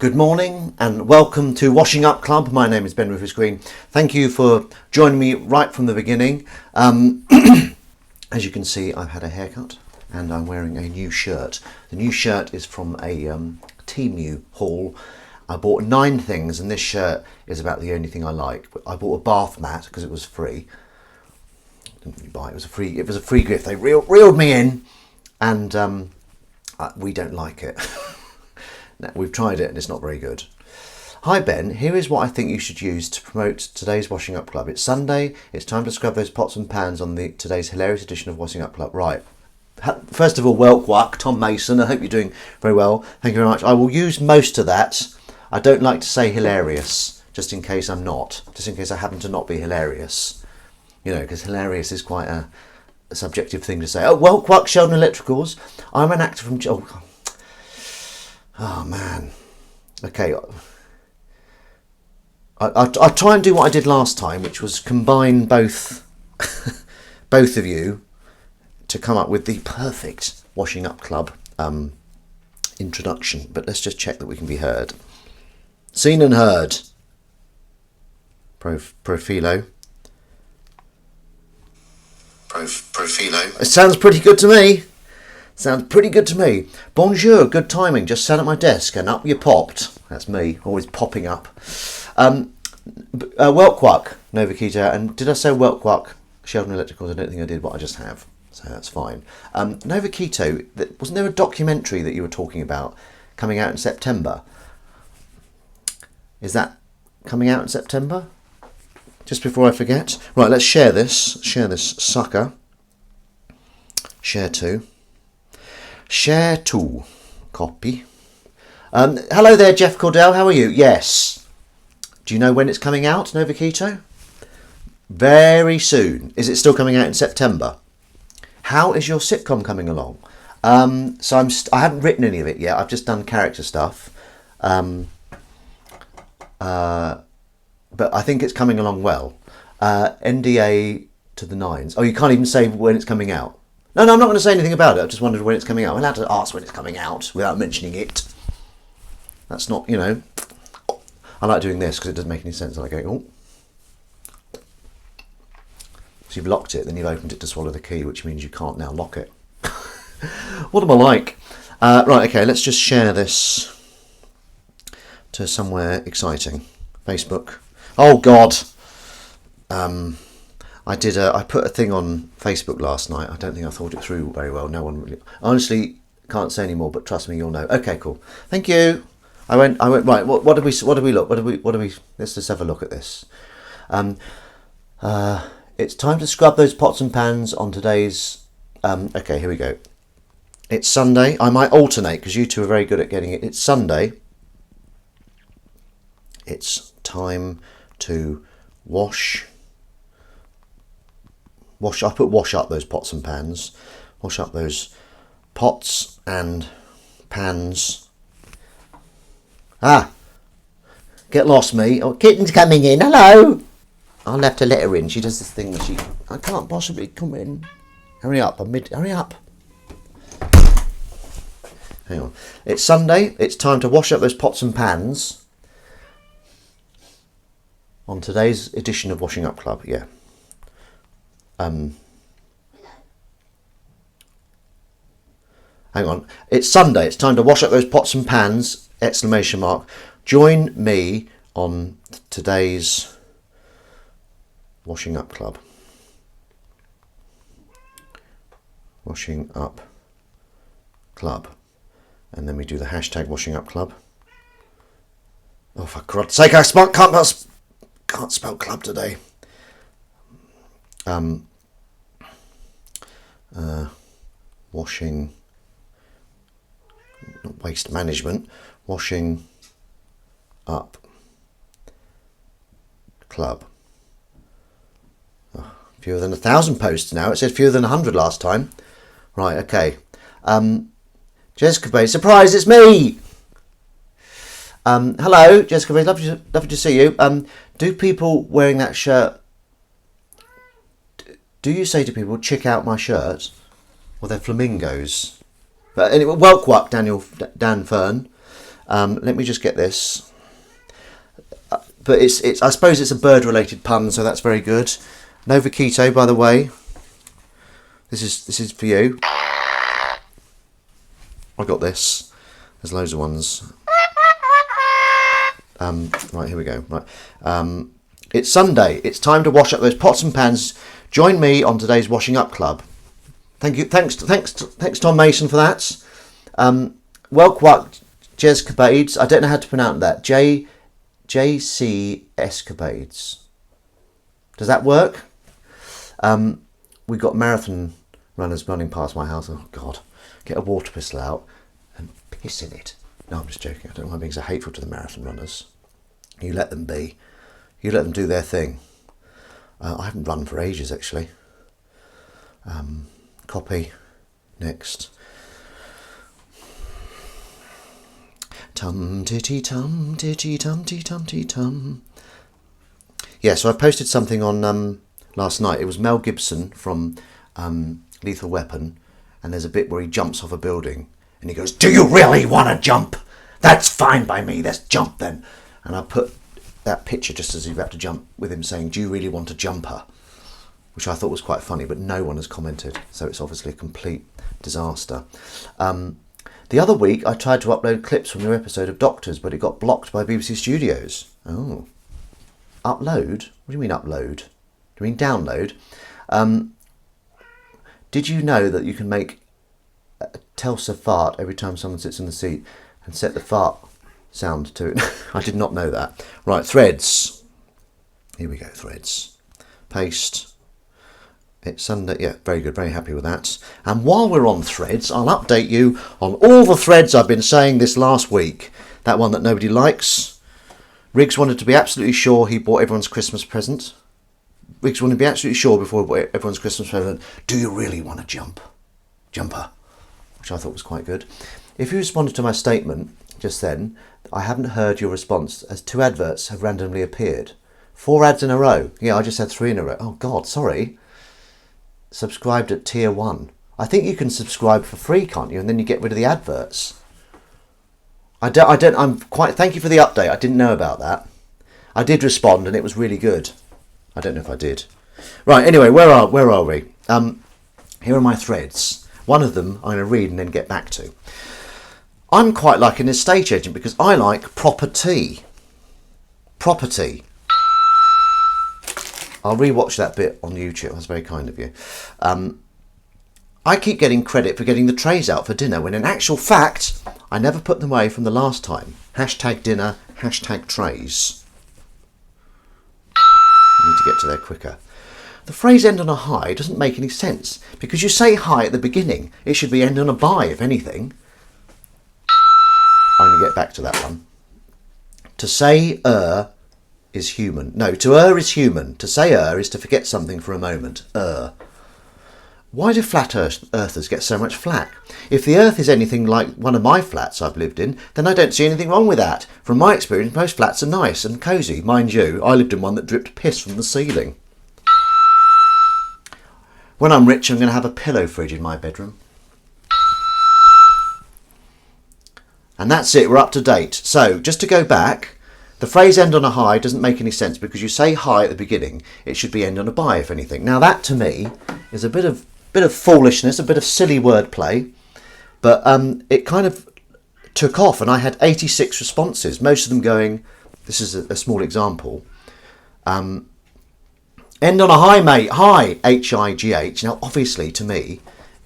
Good morning and welcome to Washing Up Club. My name is Boniface Green. Thank you for joining me right from the beginning. As you can see, I've had a haircut and I'm wearing a new shirt. The new shirt is from a Temu haul. I bought 9 things and this shirt is about the only thing I like. I bought a bath mat because it was free. Didn't really buy it. It was a free gift. They reeled me in and we don't like it. Now, we've tried it and it's not very good. Hi Ben, here is what I think you should use to promote today's Washing Up Club. It's Sunday, it's time to scrub those pots and pans on today's hilarious edition of Washing Up Club. Right, first of all, welcome, Tom Mason, I hope you're doing very well. Thank you very much. I will use most of that. I don't like to say hilarious, just in case I'm not, just in case I happen to not be hilarious. You know, because hilarious is quite a subjective thing to say. Oh, welcome, Sheldon Electricals. I'm an actor from... Oh man, okay, I'll try and do what I did last time, which was combine both of you to come up with the perfect Washing Up Club introduction, but let's just check that we can be heard. Seen and heard. Profilo. It sounds pretty good to me. Sounds pretty good to me. Bonjour, good timing. Just sat at my desk and up you popped. That's me, always popping up. Welkwak, Nova Keto. And did I say Welkwak, Sheldon Electricals? I don't think I did, but I just have. So that's fine. Nova Keto, wasn't there a documentary that you were talking about coming out in September? Is that coming out in September? Just before I forget. Right, let's share this. Share this sucker. Share to. Share to. Copy. Hello there, Jeff Cordell. How are you? Yes. Do you know when it's coming out, Nova Keto? Very soon. Is it still coming out in September? How is your sitcom coming along? So I haven't written any of it yet. I've just done character stuff. But I think it's coming along well. NDA to the nines. Oh, you can't even say when it's coming out. No, I'm not going to say anything about it. I just wondered when it's coming out. I'm allowed to ask when it's coming out without mentioning it. That's not, you know... I like doing this because it doesn't make any sense. I like going, oh. So you've locked it, then you've opened it to swallow the key, which means you can't now lock it. What am I like? Right, okay, let's just share this to somewhere exciting. Facebook. Oh, God. I put a thing on Facebook last night. I don't think I thought it through very well. No one really... Honestly, can't say any more, but trust me, you'll know. Okay, cool. Thank you. I went right. What did we look? What do we? Let's just have a look at this. It's time to scrub those pots and pans on today's... okay, here we go. It's Sunday. I might alternate because you two are very good at getting it. It's Sunday. It's time to wash. I put wash up those pots and pans. Wash up those pots and pans. Ah! Get lost, me. Oh, kitten's coming in. Hello! I'll have to let her in. She does this thing that I can't possibly come in. Hurry up. Hurry up. Hang on. It's Sunday. It's time to wash up those pots and pans. On today's edition of Washing Up Club, yeah. Hang on. It's Sunday. It's time to wash up those pots and pans! ! Join me on today's Washing Up Club. Washing Up Club. And then we do the hashtag Washing Up Club. Oh, for God's sake, I can't spell club today. Washing, not waste management, Washing Up Club. Oh, fewer than 1,000 posts now. It said fewer than 100 last time. Right, okay. Jessica Bay, surprise, it's me! Hello, Jessica Bay, lovely to see you. Do people wearing that shirt... Do you say to people, check out my shirt? Or they're flamingos? But anyway, welcome, Dan Fern. Let me just get this. But it's. I suppose it's a bird-related pun, so that's very good. Novaquito, by the way. This is for you. I got this. There's loads of ones. Right, here we go. Right. It's Sunday. It's time to wash up those pots and pans. Join me on today's washing up club. Thank you. Thanks, Tom Mason for that. Welkwak Jezcabades. I don't know how to pronounce that. JC Escapades. Does that work? We got marathon runners running past my house. Oh God! Get a water pistol out and piss in it. No, I'm just joking. I don't know why I'm being so hateful to the marathon runners. You let them be. You let them do their thing. I haven't run for ages actually. Copy. Next. Tum titty tum titty tum titty tum titty tum. Yeah, so I posted something on last night. It was Mel Gibson from Lethal Weapon, and there's a bit where he jumps off a building and he goes, "Do you really want to jump? That's fine by me, let's jump then." And I put that picture just as he about to jump with him saying, "Do you really want to jump her?" Which I thought was quite funny, but no one has commented, so it's obviously a complete disaster. The other week I tried to upload clips from your episode of Doctors, but it got blocked by BBC Studios. Oh. Upload? What do you mean upload? Do you mean download? Did you know that you can make a Telsa fart every time someone sits in the seat and set the fart sound to it? I did not know that. Right, threads. Here we go, threads. Paste. It's Sunday. Yeah, very good. Very happy with that. And while we're on threads, I'll update you on all the threads I've been saying this last week. That one that nobody likes. Riggs wanted to be absolutely sure he bought everyone's Christmas present. Riggs wanted to be absolutely sure before he bought everyone's Christmas present. Do you really want to jumper? Which I thought was quite good. If you responded to my statement just then, I haven't heard your response as 2 adverts have randomly appeared. 4 ads in a row. Yeah, I just had 3 in a row. Oh God, sorry. Subscribed at tier 1. I think you can subscribe for free, can't you? And then you get rid of the adverts. Thank you for the update. I didn't know about that. I did respond and it was really good. I don't know if I did. Right, anyway, where are we? Here are my threads. One of them I'm going to read and then get back to. I'm quite like an estate agent because I like property. Property. I'll rewatch that bit on YouTube. That's very kind of you. I keep getting credit for getting the trays out for dinner when in actual fact, I never put them away from the last time. #dinner, #trays. I need to get to there quicker. The phrase end on a high doesn't make any sense because you say hi at the beginning. It should be end on a bye, if anything. I'm going to get back to that one. To say is human. No, to err is human. To say is to forget something for a moment. Why do flat earthers get so much flack? If the earth is anything like one of my flats I've lived in, then I don't see anything wrong with that. From my experience, most flats are nice and cosy. Mind you, I lived in one that dripped piss from the ceiling. When I'm rich, I'm going to have a pillow fridge in my bedroom. And that's it, we're up to date. So, just to go back, the phrase end on a high doesn't make any sense because you say hi at the beginning. It should be end on a bye, if anything. Now that, to me, is a bit of foolishness, a bit of silly wordplay, but it kind of took off and I had 86 responses, most of them going, this is a small example, end on a high, mate, hi, H-I-G-H. Now, obviously, to me,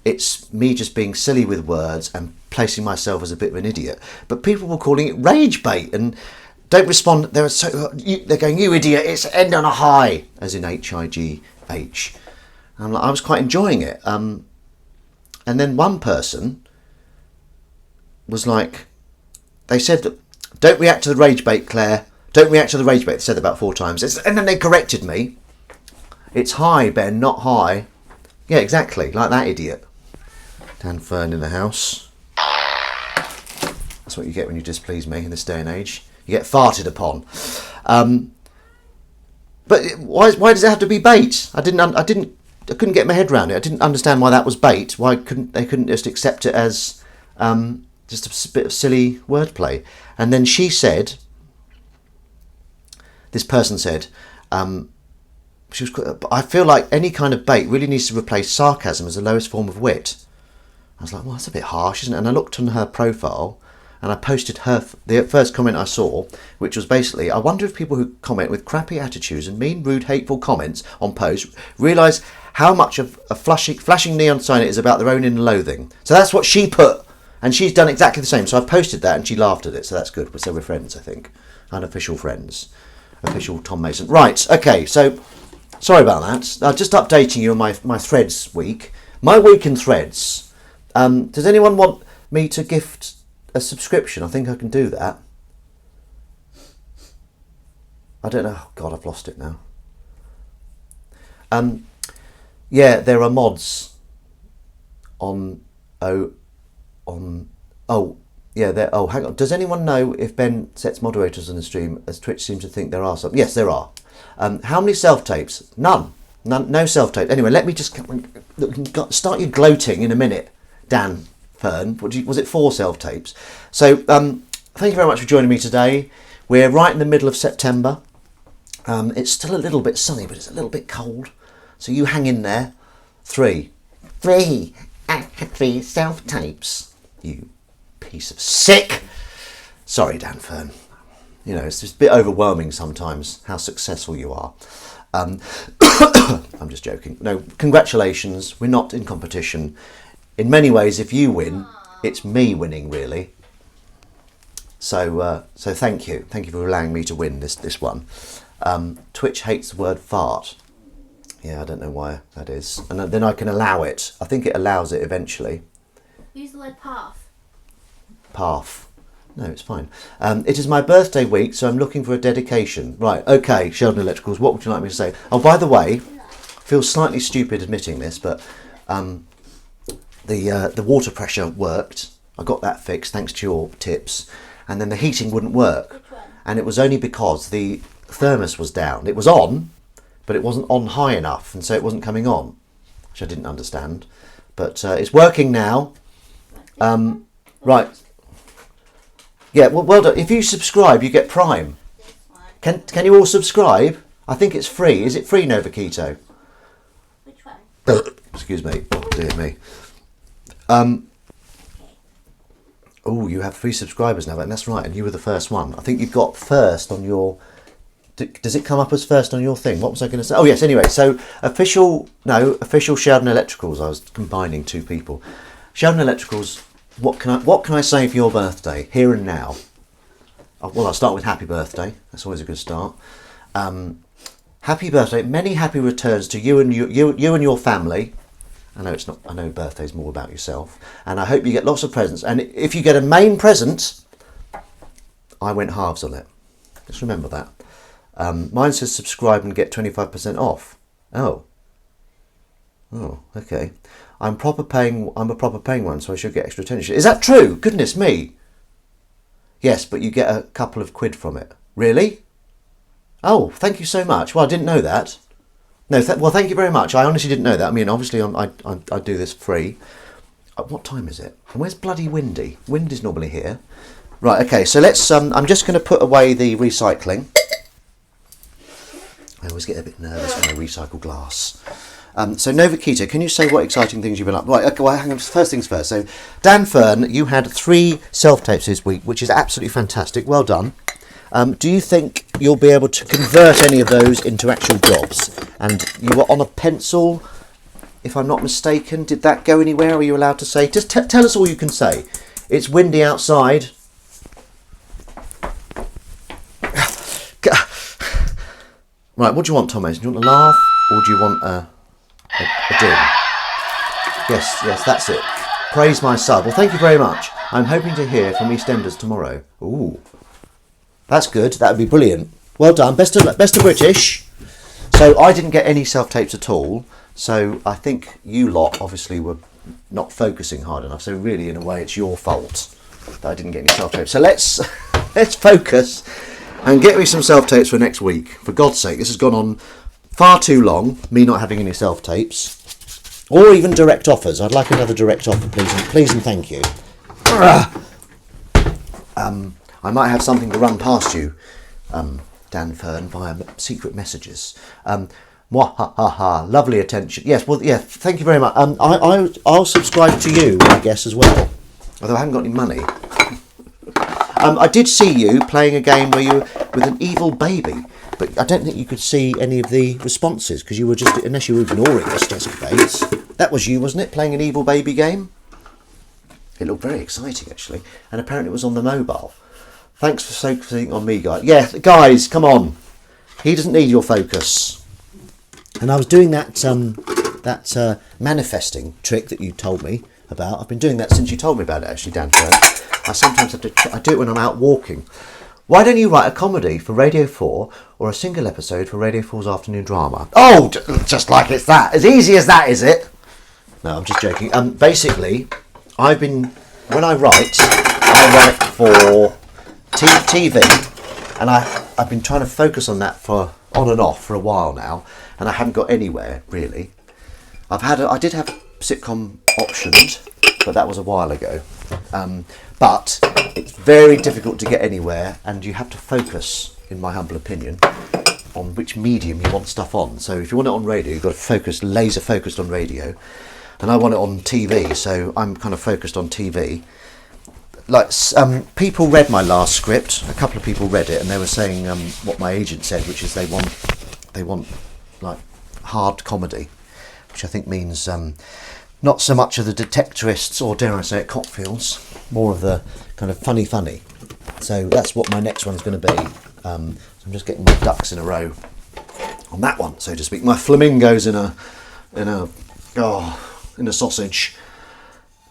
it's me just being silly with words and placing myself as a bit of an idiot, but people were calling it rage bait and don't respond. They're going, you idiot, it's end on a high, as in H-I-G-H. I was quite enjoying it. And then one person was like, they said that, don't react to the rage bait, Claire. Don't react to the rage bait. They said that about 4 times. And then they corrected me. It's high, Ben, not high. Yeah, exactly, like that idiot. Dan Fern in the house. That's what you get when you displease me in this day and age. You get farted upon. But why does it have to be bait? I couldn't get my head around it. I didn't understand why that was bait. Why couldn't they just accept it as Just a bit of silly wordplay. And then she said, this person said, I feel like any kind of bait really needs to replace sarcasm as the lowest form of wit. I was like, well, that's a bit harsh, isn't it? And I looked on her profile and I posted the first comment I saw, which was basically, I wonder if people who comment with crappy attitudes and mean, rude, hateful comments on posts realise how much of a flashing neon sign it is about their own inner loathing. So that's what she put. And she's done exactly the same. So I've posted that and she laughed at it. So that's good. So we're friends, I think. Unofficial friends. Official Tom Mason. Right. Okay. So sorry about that. Just updating you on my Threads week. My week in Threads. Does anyone want me to gift a subscription? I think I can do that. I don't know. Oh, God, I've lost it now. Yeah, there are mods on... hang on. Does anyone know if Ben sets moderators on the stream, as Twitch seems to think there are some? Yes, there are. How many self-tapes? None. No self-tape. Anyway, let me just start you gloating in a minute, Dan Fern. Was it 4 self-tapes? So, thank you very much for joining me today. We're right in the middle of September. It's still a little bit sunny, but it's a little bit cold. So you hang in there. 3. I had 3 self-tapes. You piece of sick. Sorry, Dan Fern. You know, it's just a bit overwhelming sometimes how successful you are. I'm just joking. No, congratulations. We're not in competition. In many ways, if you win, it's me winning, really. So thank you. Thank you for allowing me to win this one. Twitch hates the word fart. Yeah, I don't know why that is. And then I can allow it. I think it allows it eventually. Use the word path. Path. No, it's fine. It is my birthday week, so I'm looking for a dedication. Right, okay, Sheldon Electricals, what would you like me to say? Oh, by the way, I feel slightly stupid admitting this, but the water pressure worked. I got that fixed thanks to your tips. And then the heating wouldn't work. Which one? And it was only because the thermos was down. It was on, but it wasn't on high enough, and so it wasn't coming on, which I didn't understand. But it's working now. Right. Yeah, well done. If you subscribe, you get Prime. Can you all subscribe? I think it's free. Is it free, Novakito? Which one? Excuse me. Oh, dear me. Oh, you have 3 subscribers now, and that's right. And you were the first one. I think you've got first on your... Does it come up as first on your thing? What was I going to say? Oh, yes, anyway. So, official Sheldon Electricals. I was combining 2 people. Sheldon Electricals, what can I say for your birthday, here and now? Well, I'll start with happy birthday. That's always a good start. Happy birthday. Many happy returns to you and your family. I know it's not. I know birthday's more about yourself. And I hope you get lots of presents. And if you get a main present, I went halves on it. Just remember that. Mine says subscribe and get 25% off. Oh, okay. I'm a proper paying one, so I should get extra attention. Is that true? Goodness me. Yes, but you get a couple of quid from it. Really? Oh, thank you so much. Well, I didn't know that. No, well, thank you very much. I honestly didn't know that. I mean, obviously, I do this free. What time is it? And where's bloody Windy? Windy's normally here. Right, okay, so let's... I'm just going to put away the recycling. I always get a bit nervous when I recycle glass. So, Novakita, can you say what exciting things you've been up? Right, okay, well, hang on, first things first. So, Dan Fern, you had 3 self-tapes this week, which is absolutely fantastic. Well done. Do you think you'll be able to convert any of those into actual jobs? And you were on a pencil, if I'm not mistaken. Did that go anywhere? Are you allowed to say? Just tell us all you can say. It's windy outside. Right, what do you want, Tom Mason? Do you want a laugh or do you want a din? Yes, that's it. Praise my sub. Well, thank you very much. I'm hoping to hear from EastEnders tomorrow. Ooh, that's good. That would be brilliant. Well done. Best of British. So I didn't get any self-tapes at all. So I think you lot obviously were not focusing hard enough. So really, in a way, it's your fault that I didn't get any self-tapes. So let's focus and get me some self-tapes for next week. For God's sake, this has gone on far too long, me not having any self-tapes. Or even direct offers. I'd like another direct offer, please and thank you. I might have something to run past you, Dan Fern, via secret messages. Mwahaha, lovely attention. Yes, well, yeah, thank you very much. I'll subscribe to you, I guess, as well. Although I haven't got any money. I did see you playing a game where you were with an evil baby, but I don't think you could see any of the responses because you were just, unless you were ignoring us, Taskmaster. That was you, wasn't it, playing an evil baby game? It looked very exciting, actually, and apparently it was on the mobile. Thanks for focusing on me, guys. Yeah, guys, come on. He doesn't need your focus. And I was doing that manifesting trick that you told me about. I've been doing that since you told me about it, actually, Dan Fern. I sometimes have to. I do it when I'm out walking. Why don't you write a comedy for Radio 4 or a single episode for Radio 4's afternoon drama? Oh, just like it's that. As easy as that, is it? No, I'm just joking. Basically, when I write for TV, and I've been trying to focus on that for on and off for a while now, and I haven't got anywhere really. I did have sitcom optioned, but that was a while ago. But it's very difficult to get anywhere, and you have to focus, in my humble opinion, on which medium you want stuff on. So if you want it on radio, you've got to focus, laser focused on radio, and I want it on TV, so I'm kind of focused on TV. Like people read my last script. A couple of people read it, and they were saying what my agent said, which is they want like hard comedy, which I think means not so much of the detectorists, or dare I say it, Cockfields, more of the kind of funny. So that's what my next one's going to be. So I'm just getting my ducks in a row on that one, so to speak. My flamingos in a sausage.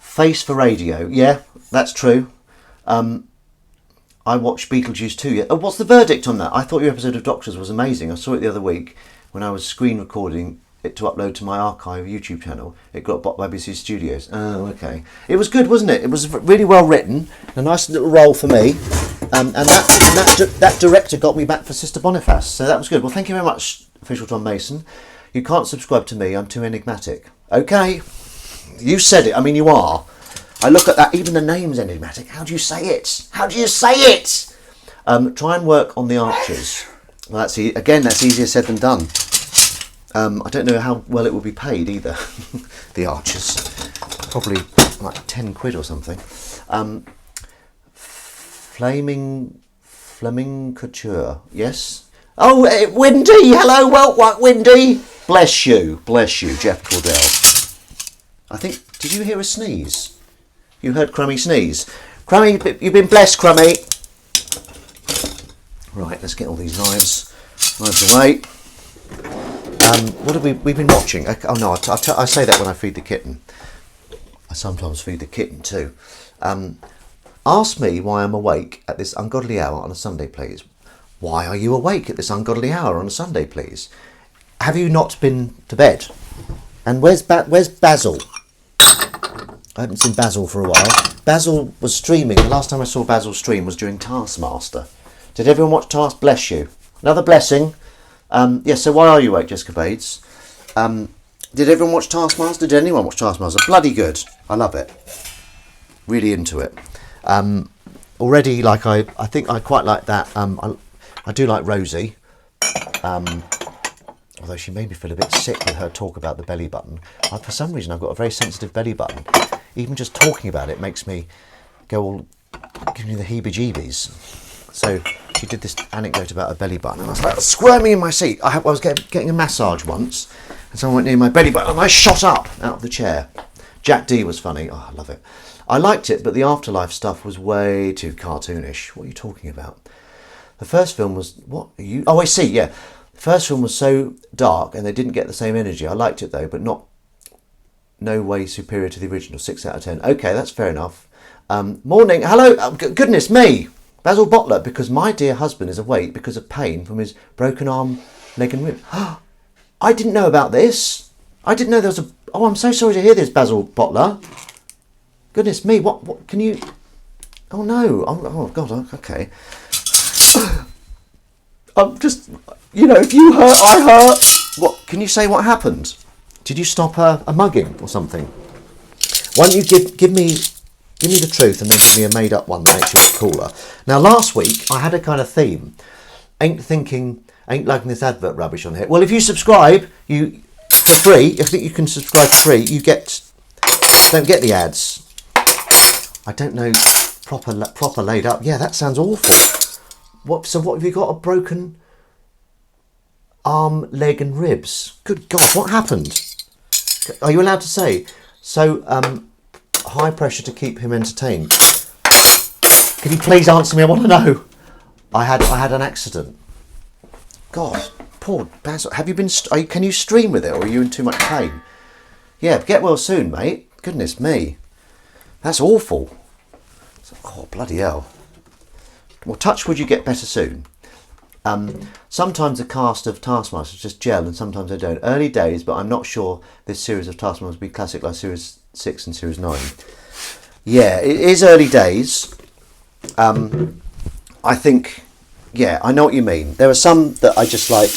Face for radio, yeah, that's true. I watched Beetlejuice 2 yet. Oh, what's the verdict on that? I thought your episode of Doctors was amazing. I saw it the other week when I was screen recording it to upload to my archive YouTube channel. It got bought by BBC Studios. Oh, okay. It was good, wasn't it? It was really well written. A nice little role for me. And that director got me back for Sister Boniface. So that was good. Well, thank you very much, Official John Mason. You can't subscribe to me. I'm too enigmatic. Okay. You said it. I mean, you are. I look at that. Even the name's enigmatic. How do you say it? How do you say it? Try and work on the archers. Well, that's easier said than done. I don't know how well it will be paid either. The archers, probably like 10 quid or something. Flaming couture. Yes. Oh, Windy. Hello, well, Windy. Bless you, Jeff Cordell. I think. Did you hear a sneeze? You heard Crummy sneeze. Crummy, you've been blessed, Crummy. Right, let's get all these knives away. What have we've been watching? Oh no, I say that when I feed the kitten. I sometimes feed the kitten too. Ask me why I'm awake at this ungodly hour on a Sunday, please. Why are you awake at this ungodly hour on a Sunday, please? Have you not been to bed? And where's Basil? I haven't seen Basil for a while. Basil was streaming. The last time I saw Basil stream was during Taskmaster. Did everyone watch Task? Bless you. Another blessing. Yes, so why are you awake, Jessica Bades? Did everyone watch Taskmaster? Did anyone watch Taskmaster? Bloody good. I love it. Really into it. Already, like I think I quite like that. I do like Rosie. Although she made me feel a bit sick with her talk about the belly button. For some reason, I've got a very sensitive belly button. Even just talking about it makes me go all, give me the heebie-jeebies. So she did this anecdote about a belly button, and I was like squirming in my seat. I was getting a massage once, and someone went near my belly button, and I shot up out of the chair. Jack D was funny. Oh, I love it. I liked it, but the afterlife stuff was way too cartoonish. What are you talking about? The first film was, what are you? Oh, I see, yeah. The first film was so dark, and they didn't get the same energy. I liked it, though, but no way superior to the original. 6 out of 10. Okay, that's fair enough. Morning. Hello. Goodness me. Basil Bottler, because my dear husband is awake because of pain from his broken arm, leg and rib. I didn't know about this. I didn't know there was a... Oh, I'm so sorry to hear this, Basil Bottler. Goodness me. What can you... Oh, no. Oh God. Okay. I'm just... You know, if you hurt, I hurt. What? Can you say what happened? Did you stop a mugging or something? Why don't you give me Give me the truth and then give me a made up one that makes you look cooler. Now, last week I had a kind of theme. Ain't liking this advert rubbish on here. Well, if you subscribe, you for free. I think you can subscribe for free. You don't get the ads. I don't know, proper laid up. Yeah, that sounds awful. So what have you got? A broken arm, leg, and ribs. Good God, what happened? Are you allowed to say? So, high pressure to keep him entertained. Can you please answer me? I want to know. I had an accident. God, poor Basil. Have you been? Can you stream with it, or are you in too much pain? Yeah, get well soon, mate. Goodness me, that's awful. Oh, bloody hell. Well, touch wood, you get better soon. Sometimes the cast of Taskmaster just gel, and sometimes they don't. Early days, but I'm not sure this series of Taskmaster will be classic like Series 6 and Series 9. Yeah, it is early days. I think, yeah, I know what you mean. There are some that I just like.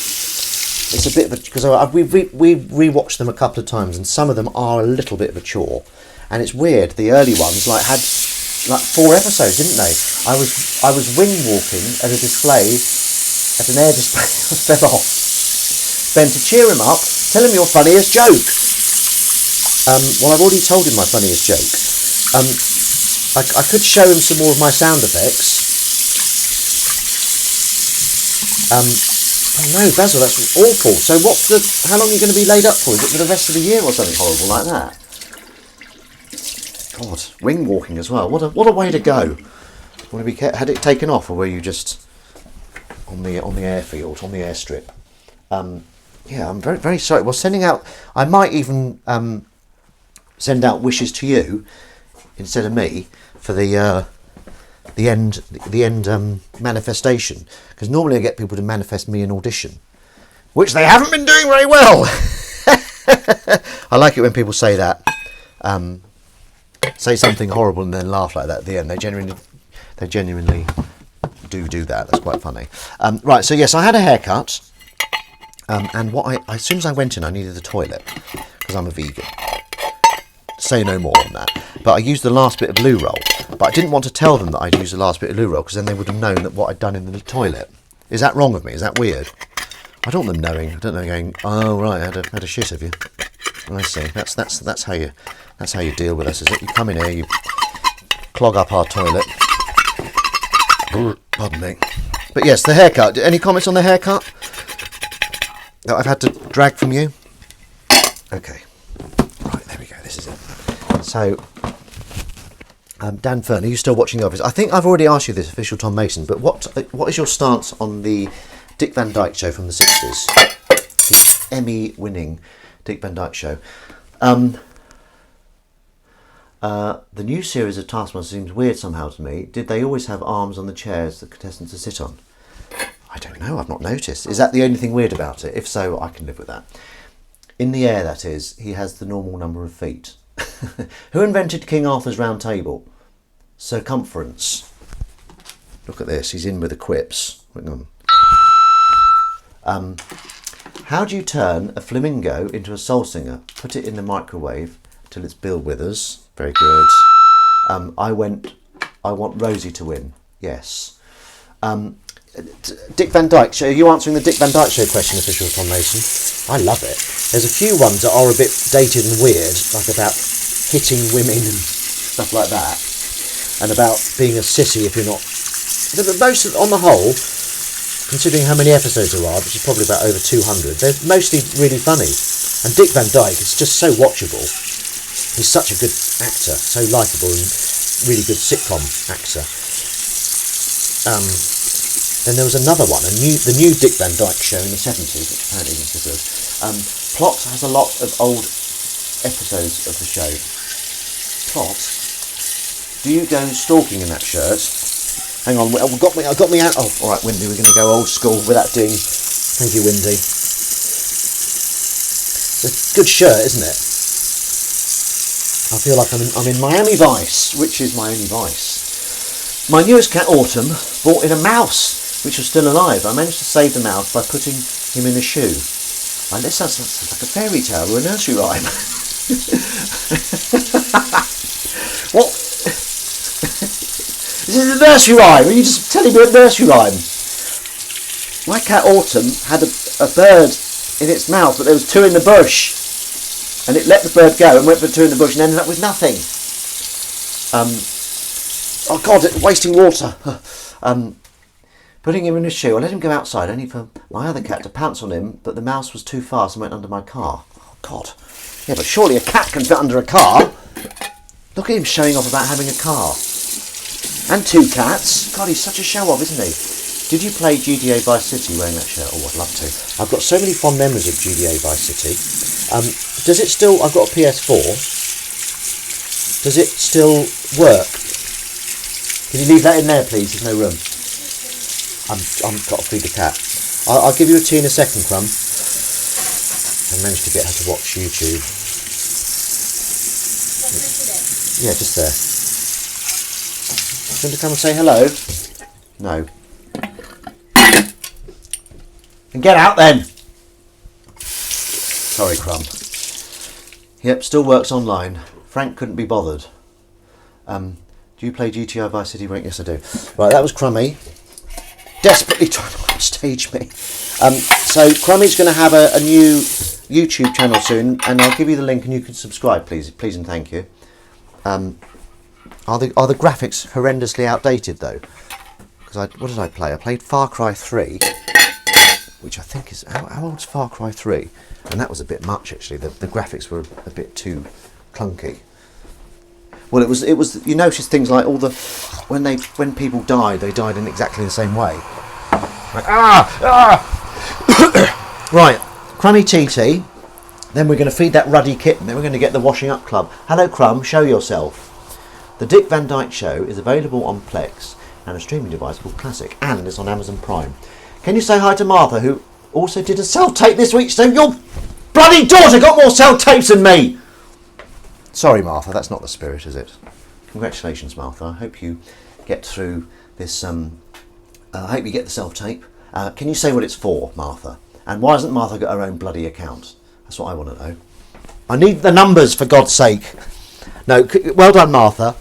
It's a bit of a, because we've rewatched them a couple of times, and some of them are a little bit of a chore. And it's weird. The early ones had 4 episodes, didn't they? I was wing walking at a display, at an air display. I fell off. Ben, to cheer him up, tell him your funniest joke. Well, I've already told him my funniest joke. I could show him some more of my sound effects. Oh no, Basil, that's awful. So how long are you going to be laid up for? Is it for the rest of the year or something horrible like that? God, wing walking as well. What a way to go. Had it taken off, or were you just on the airfield, on the airstrip? Yeah, I'm very, very sorry. Well, I might even send out wishes to you instead of me for the end manifestation, because normally I get people to manifest me an audition, which they haven't been doing very well. I like it when people say that, say something horrible and then laugh like that at the end. They genuinely do that. That's quite funny. Right, so yes, I had a haircut, and as soon as I went in, I needed the toilet because I'm a vegan. Say no more on that. But I used the last bit of loo roll. But I didn't want to tell them that I'd used the last bit of loo roll, because then they would have known that what I'd done in the toilet. Is that wrong of me? Is that weird? I don't want them knowing. I don't know, going, oh right, I had a shit, have you? I see. That's how you deal with us, is it? You come in here, you clog up our toilet. Pardon me. But yes, the haircut. Any comments on the haircut that I've had to drag from you? Okay. Right, there we go. This is it. So, Dan Fern, are you still watching The Office? I think I've already asked you this, official Tom Mason, but what is your stance on the Dick Van Dyke Show from the 60s? The Emmy-winning Dick Van Dyke Show. The new series of Taskmaster seems weird somehow to me. Did they always have arms on the chairs that contestants to sit on? I don't know, I've not noticed. Is that the only thing weird about it? If so, I can live with that. In the air, that is, he has the normal number of feet. Who invented King Arthur's Round Table? Circumference. Look at this, he's in with the quips. Hang on. How do you turn a flamingo into a soul singer? Put it in the microwave till its bill withers. Very good. I want Rosie to win. Yes. Dick Van Dyke Show. Are you answering the Dick Van Dyke Show question, official Tom Mason? I love it. There's a few ones that are a bit dated and weird, like about hitting women and stuff like that, and about being a sissy if you're not. But most, on the whole, considering how many episodes there are, which is probably about over 200, they're mostly really funny. And Dick Van Dyke is just so watchable. He's such a good actor, so likeable, and really good sitcom actor. Then there was another one, the new Dick Van Dyke Show in the 70s, which apparently was good. Plot has a lot of old episodes of the show. Plot? Do you go stalking in that shirt? Hang on, I got me out. Oh, all right, Windy, we're going to go old school without doing. Thank you, Windy. It's a good shirt, isn't it? I feel like I'm in Miami Vice, which is my only vice. My newest cat, Autumn, brought in a mouse, which was still alive. I managed to save the mouse by putting him in a shoe. And this sounds like a fairy tale or a nursery rhyme. This is a nursery rhyme. Are you just telling me a nursery rhyme? My cat Autumn had a bird in its mouth, but there was two in the bush. And it let the bird go and went for two in the bush and ended up with nothing. Oh God, wasting water. Putting him in a shoe. I let him go outside only for my other cat to pounce on him, but the mouse was too fast and went under my car. Oh God. Yeah, but surely a cat can fit under a car. Look at him showing off about having a car. And two cats. God, he's such a show-off, isn't he? Did you play GTA Vice City wearing that shirt? Oh, I'd love to. I've got so many fond memories of GTA Vice City. Does it still... I've got a PS4. Does it still work? Can you leave that in there, please? There's no room. I've got to feed the cat. I'll give you a tea in a second, Crumb. I managed to get her to watch YouTube. Yeah, just there. Do you want to come and say hello? No. And get out then! Sorry, Crumb. Yep, still works online. Frank couldn't be bothered. Do you play GTI Vice City? Yes, I do. Right, that was Crummy. Desperately trying to upstage me. So Crummy's going to have a new YouTube channel soon, and I'll give you the link and you can subscribe, please and thank you. Are the graphics horrendously outdated though? Because what did I play? I played Far Cry 3, which I think is how old's Far Cry 3? And that was a bit much actually. The graphics were a bit too clunky. Well, it was. You notice things like when people died, they died in exactly the same way. Like, right, Crummy TT. Then we're going to feed that ruddy kitten. Then we're going to get the washing up club. Hello, Crumb. Show yourself. The Dick Van Dyke Show is available on Plex and a streaming device called Classic, and it's on Amazon Prime. Can you say hi to Martha, who also did a self-tape this week? So your bloody daughter got more self-tapes than me. Sorry, Martha, that's not the spirit, is it? Congratulations, Martha. I hope you get through this. I hope you get the self-tape. Can you say what it's for, Martha? And why hasn't Martha got her own bloody account? That's what I want to know. I need the numbers, for God's sake. No, well done, Martha.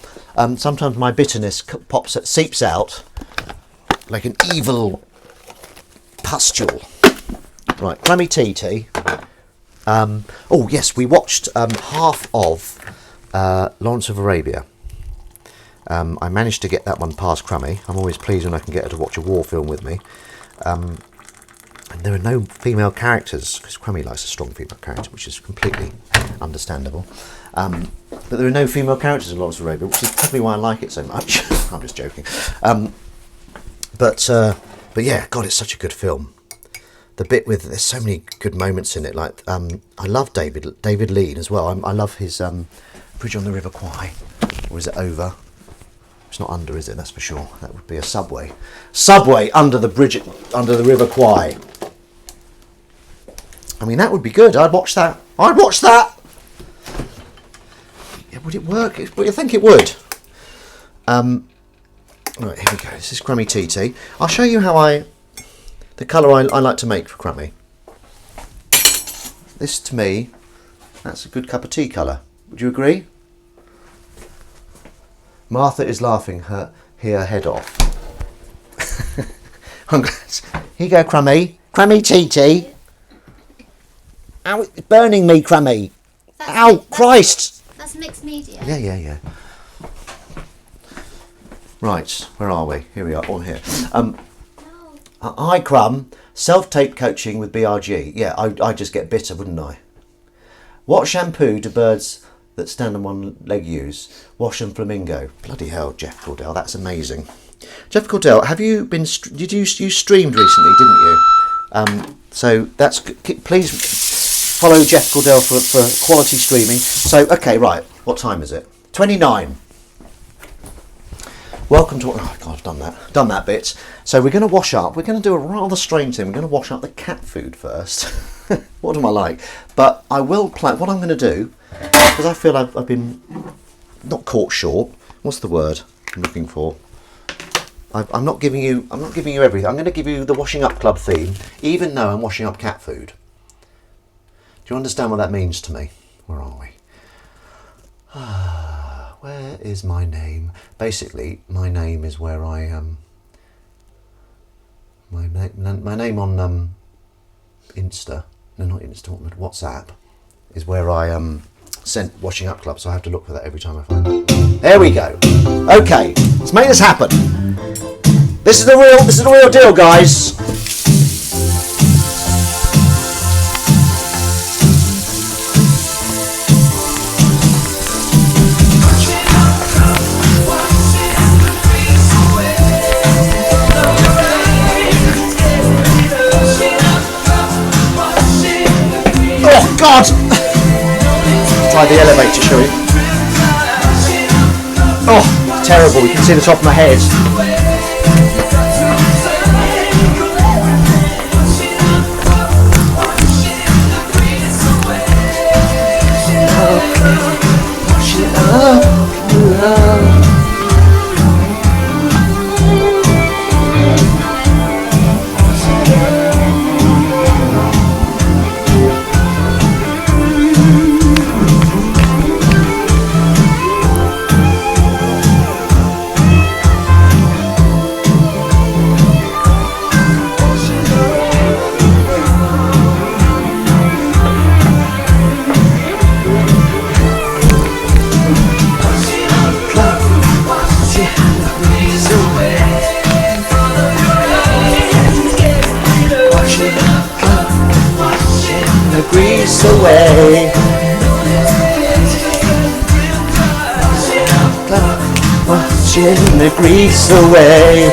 Sometimes my bitterness seeps out like an evil pustule. Right, Crummy TT. Oh yes, we watched half of Lawrence of Arabia. I managed to get that one past Crummy. I'm always pleased when I can get her to watch a war film with me. And there are no female characters, because Crummy likes a strong female character, which is completely understandable. But there are no female characters in Lawrence of Arabia, which is probably why I like it so much. I'm just joking. But yeah, God, it's such a good film. The bit with, there's so many good moments in it. Like I love David Lean as well. I love his Bridge on the River Kwai, or is it over? It's not under, is it? That's for sure. That would be a subway. Subway under the bridge, under the River Kwai. I mean, that would be good. I'd watch that. I'd watch that. Yeah, would it work? But you think it would? Right, here we go. This is Crummy TT. I'll show you how the colour I like to make for Crummy. This, to me, that's a good cup of tea colour. Would you agree? Martha is laughing her head off. Here you go, Crummy. Crummy TT. Ow, it's burning me, Crummy. Ow, Christ. That's mixed media. Yeah. Right, where are we? Here we are, all here. Hi, Crumb. Self-tape coaching with BRG. Yeah, I'd just get bitter, wouldn't I? What shampoo do birds that stand on one leg use? Wash and Flamingo. Bloody hell, Jeff Cordell, that's amazing. Jeff Cordell, you streamed recently, didn't you? So that's, please follow Jeff Cordell for quality streaming. So, okay, right, what time is it? 29. Welcome to, oh God, I've done that bit. So we're going to wash up. We're going to do a rather strange thing. We're going to wash up the cat food first. What am I like? But I will plan, what I'm going to do, because I feel I've been not caught short. What's the word I'm looking for? I'm not giving you everything. I'm going to give you the washing up club theme, even though I'm washing up cat food. Do you understand what that means to me? Where are we? Where is my name? Basically, my name is where I my name on Insta. No, not Insta. WhatsApp is where I sent Washing Up Club. So I have to look for that every time I find it. There we go. Okay, let's make this happen. This is the real deal, guys. Oh God! Try the elevator, shall we? Oh, terrible! You can see the top of my head. Grease away. Washing the grease away.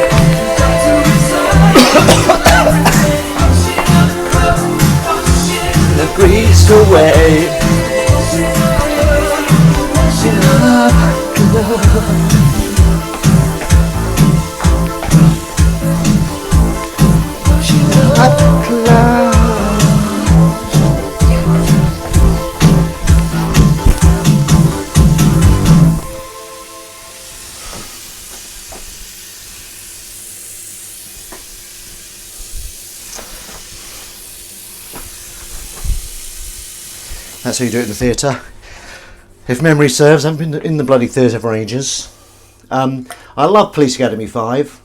The grease away. That's how you do it in the theatre. If memory serves, I haven't been in the bloody theatre for ages. I love Police Academy 5.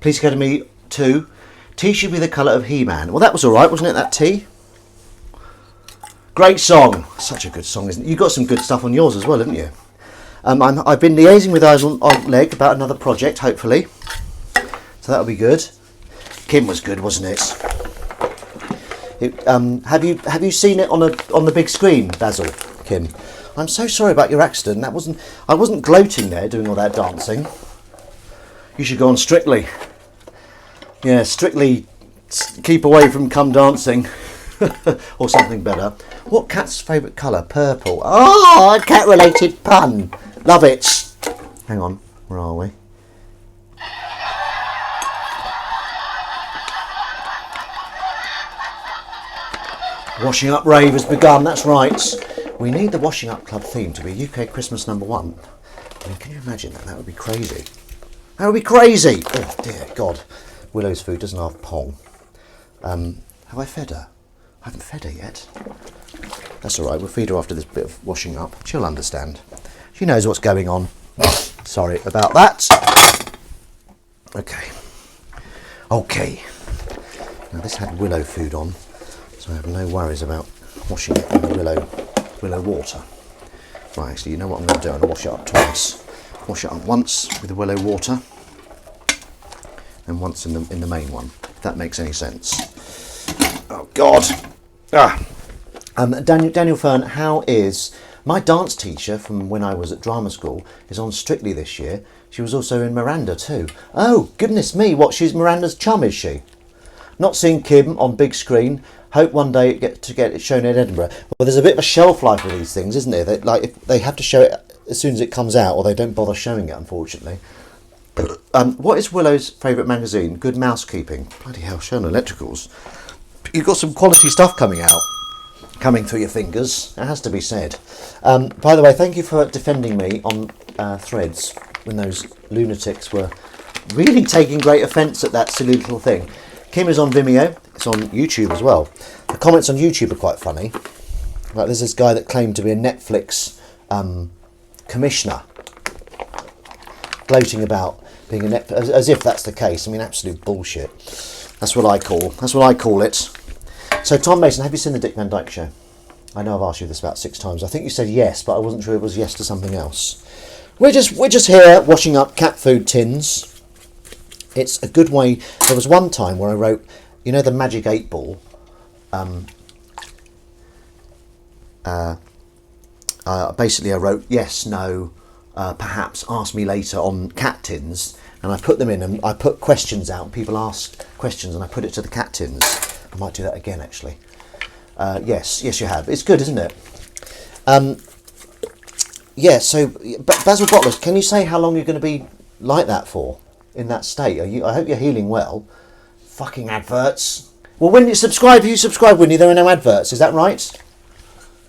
Police Academy 2. T should be the colour of He-Man. Well, that was alright, wasn't it, that T? Great song. Such a good song, isn't it? You got some good stuff on yours as well, haven't you? I've been liaising with Eyes on Leg about another project, hopefully. So that'll be good. Kim was good, wasn't it? Have you seen it on the big screen, Basil? Kim, I'm so sorry about your accident. I wasn't gloating there doing all that dancing. You should go on Strictly. Yeah, Strictly. Keep away from come dancing, or something better. What cat's favourite colour? Purple. Oh, a cat-related pun. Love it. Hang on, where are we? Washing Up rave has begun, that's right. We need the Washing Up Club theme to be UK Christmas #1. I mean, can you imagine that? That would be crazy. That would be crazy! Oh dear God. Willow's food doesn't have pong. Have I fed her? I haven't fed her yet. That's alright, we'll feed her after this bit of washing up. She'll understand. She knows what's going on. Sorry about that. Okay. Okay. Now this had Willow food on, so I have no worries about washing it in the willow water. Right, actually, you know what I'm going to do? I'm going to wash it up twice. Wash it up once with the willow water, and once in the main one, if that makes any sense. Oh God! Daniel Fern, how is my dance teacher from when I was at drama school? Is on Strictly this year. She was also in Miranda too. Oh goodness me! What? She's Miranda's chum, is she? Not seeing Kim on big screen. Hope one day get it shown in Edinburgh. Well, there's a bit of a shelf life with these things, isn't there? If they have to show it as soon as it comes out, or they don't bother showing it, unfortunately. What is Willow's favourite magazine? Good Mousekeeping. Bloody hell, Shone Electricals. You've got some quality stuff coming through your fingers. It has to be said. By the way, thank you for defending me on Threads when those lunatics were really taking great offence at that silly little thing. Kim is on Vimeo. It's on YouTube as well. The comments on YouTube are quite funny. Like, there's this guy that claimed to be a Netflix commissioner, gloating about being a net, as if that's the case. I mean, absolute bullshit. That's what I call it. So, Tom Mason, have you seen the Dick Van Dyke Show? I know I've asked you this about 6 times. I think you said yes, but I wasn't sure it was yes to something else. We're just here washing up cat food tins. It's a good way. There was one time where I wrote, you know, the magic 8-ball. Basically, I wrote yes, no, perhaps, ask me later on cat tins, and I put them in, and I put questions out. People asked questions, and I put it to the cat tins. I might do that again, actually. Yes, you have. It's good, isn't it? Yeah. So, Basil Bottlers, can you say how long you're going to be like that for, in that state? I hope you're healing well. Fucking adverts. Well, when you subscribe, Winnie, there are no adverts. Is that right?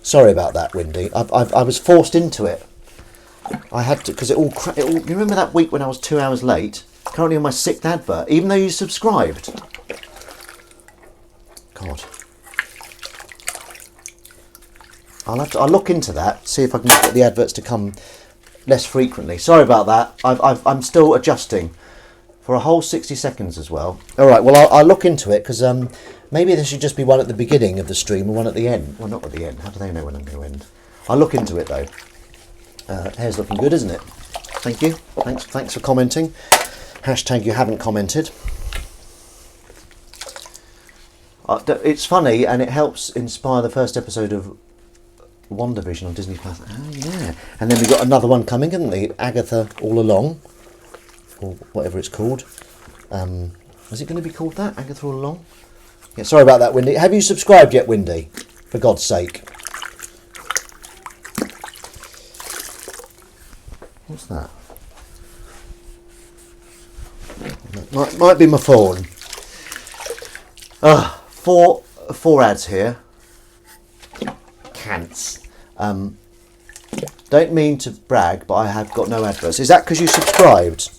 Sorry about that, Windy. I was forced into it. I had to, because it all. You remember that week when I was 2 hours late? Currently on my 6th advert, even though you subscribed. God. I'll look into that. See if I can get the adverts to come less frequently. Sorry about that. I'm still adjusting for a whole 60 seconds as well. All right. Well, I'll look into it because maybe there should just be one at the beginning of the stream and one at the end. Well, not at the end. How do they know when I'm going to end? I'll look into it though. Hair's looking good, isn't it? Thank you. Thanks for commenting. Hashtag you haven't commented. It's funny and it helps inspire the first episode of WandaVision on Disney Plus. Oh yeah. And then we've got another one coming, haven't we? Agatha All Along, or whatever it's called. Is it going to be called that? Agatha All Along? Yeah, sorry about that, Windy. Have you subscribed yet, Windy? For God's sake. What's that? Might be my phone. Four ads here. Cants. Don't mean to brag, but I have got no adverts. Is that because you subscribed?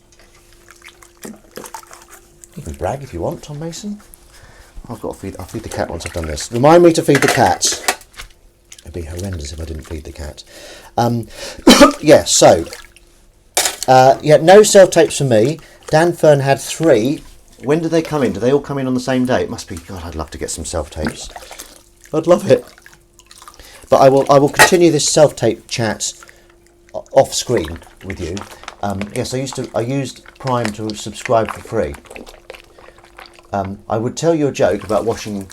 You can brag if you want, Tom Mason. I'll feed the cat once I've done this. Remind me to feed the cat. It'd be horrendous if I didn't feed the cat. Yeah, so. No self-tapes for me. Dan Fern had 3. When do they come in? Do they all come in on the same day? It must be. God, I'd love to get some self-tapes. I'd love it. But I will continue this self-tape chat off screen with you. Yes, I used Prime to subscribe for free. I would tell you a joke about washing.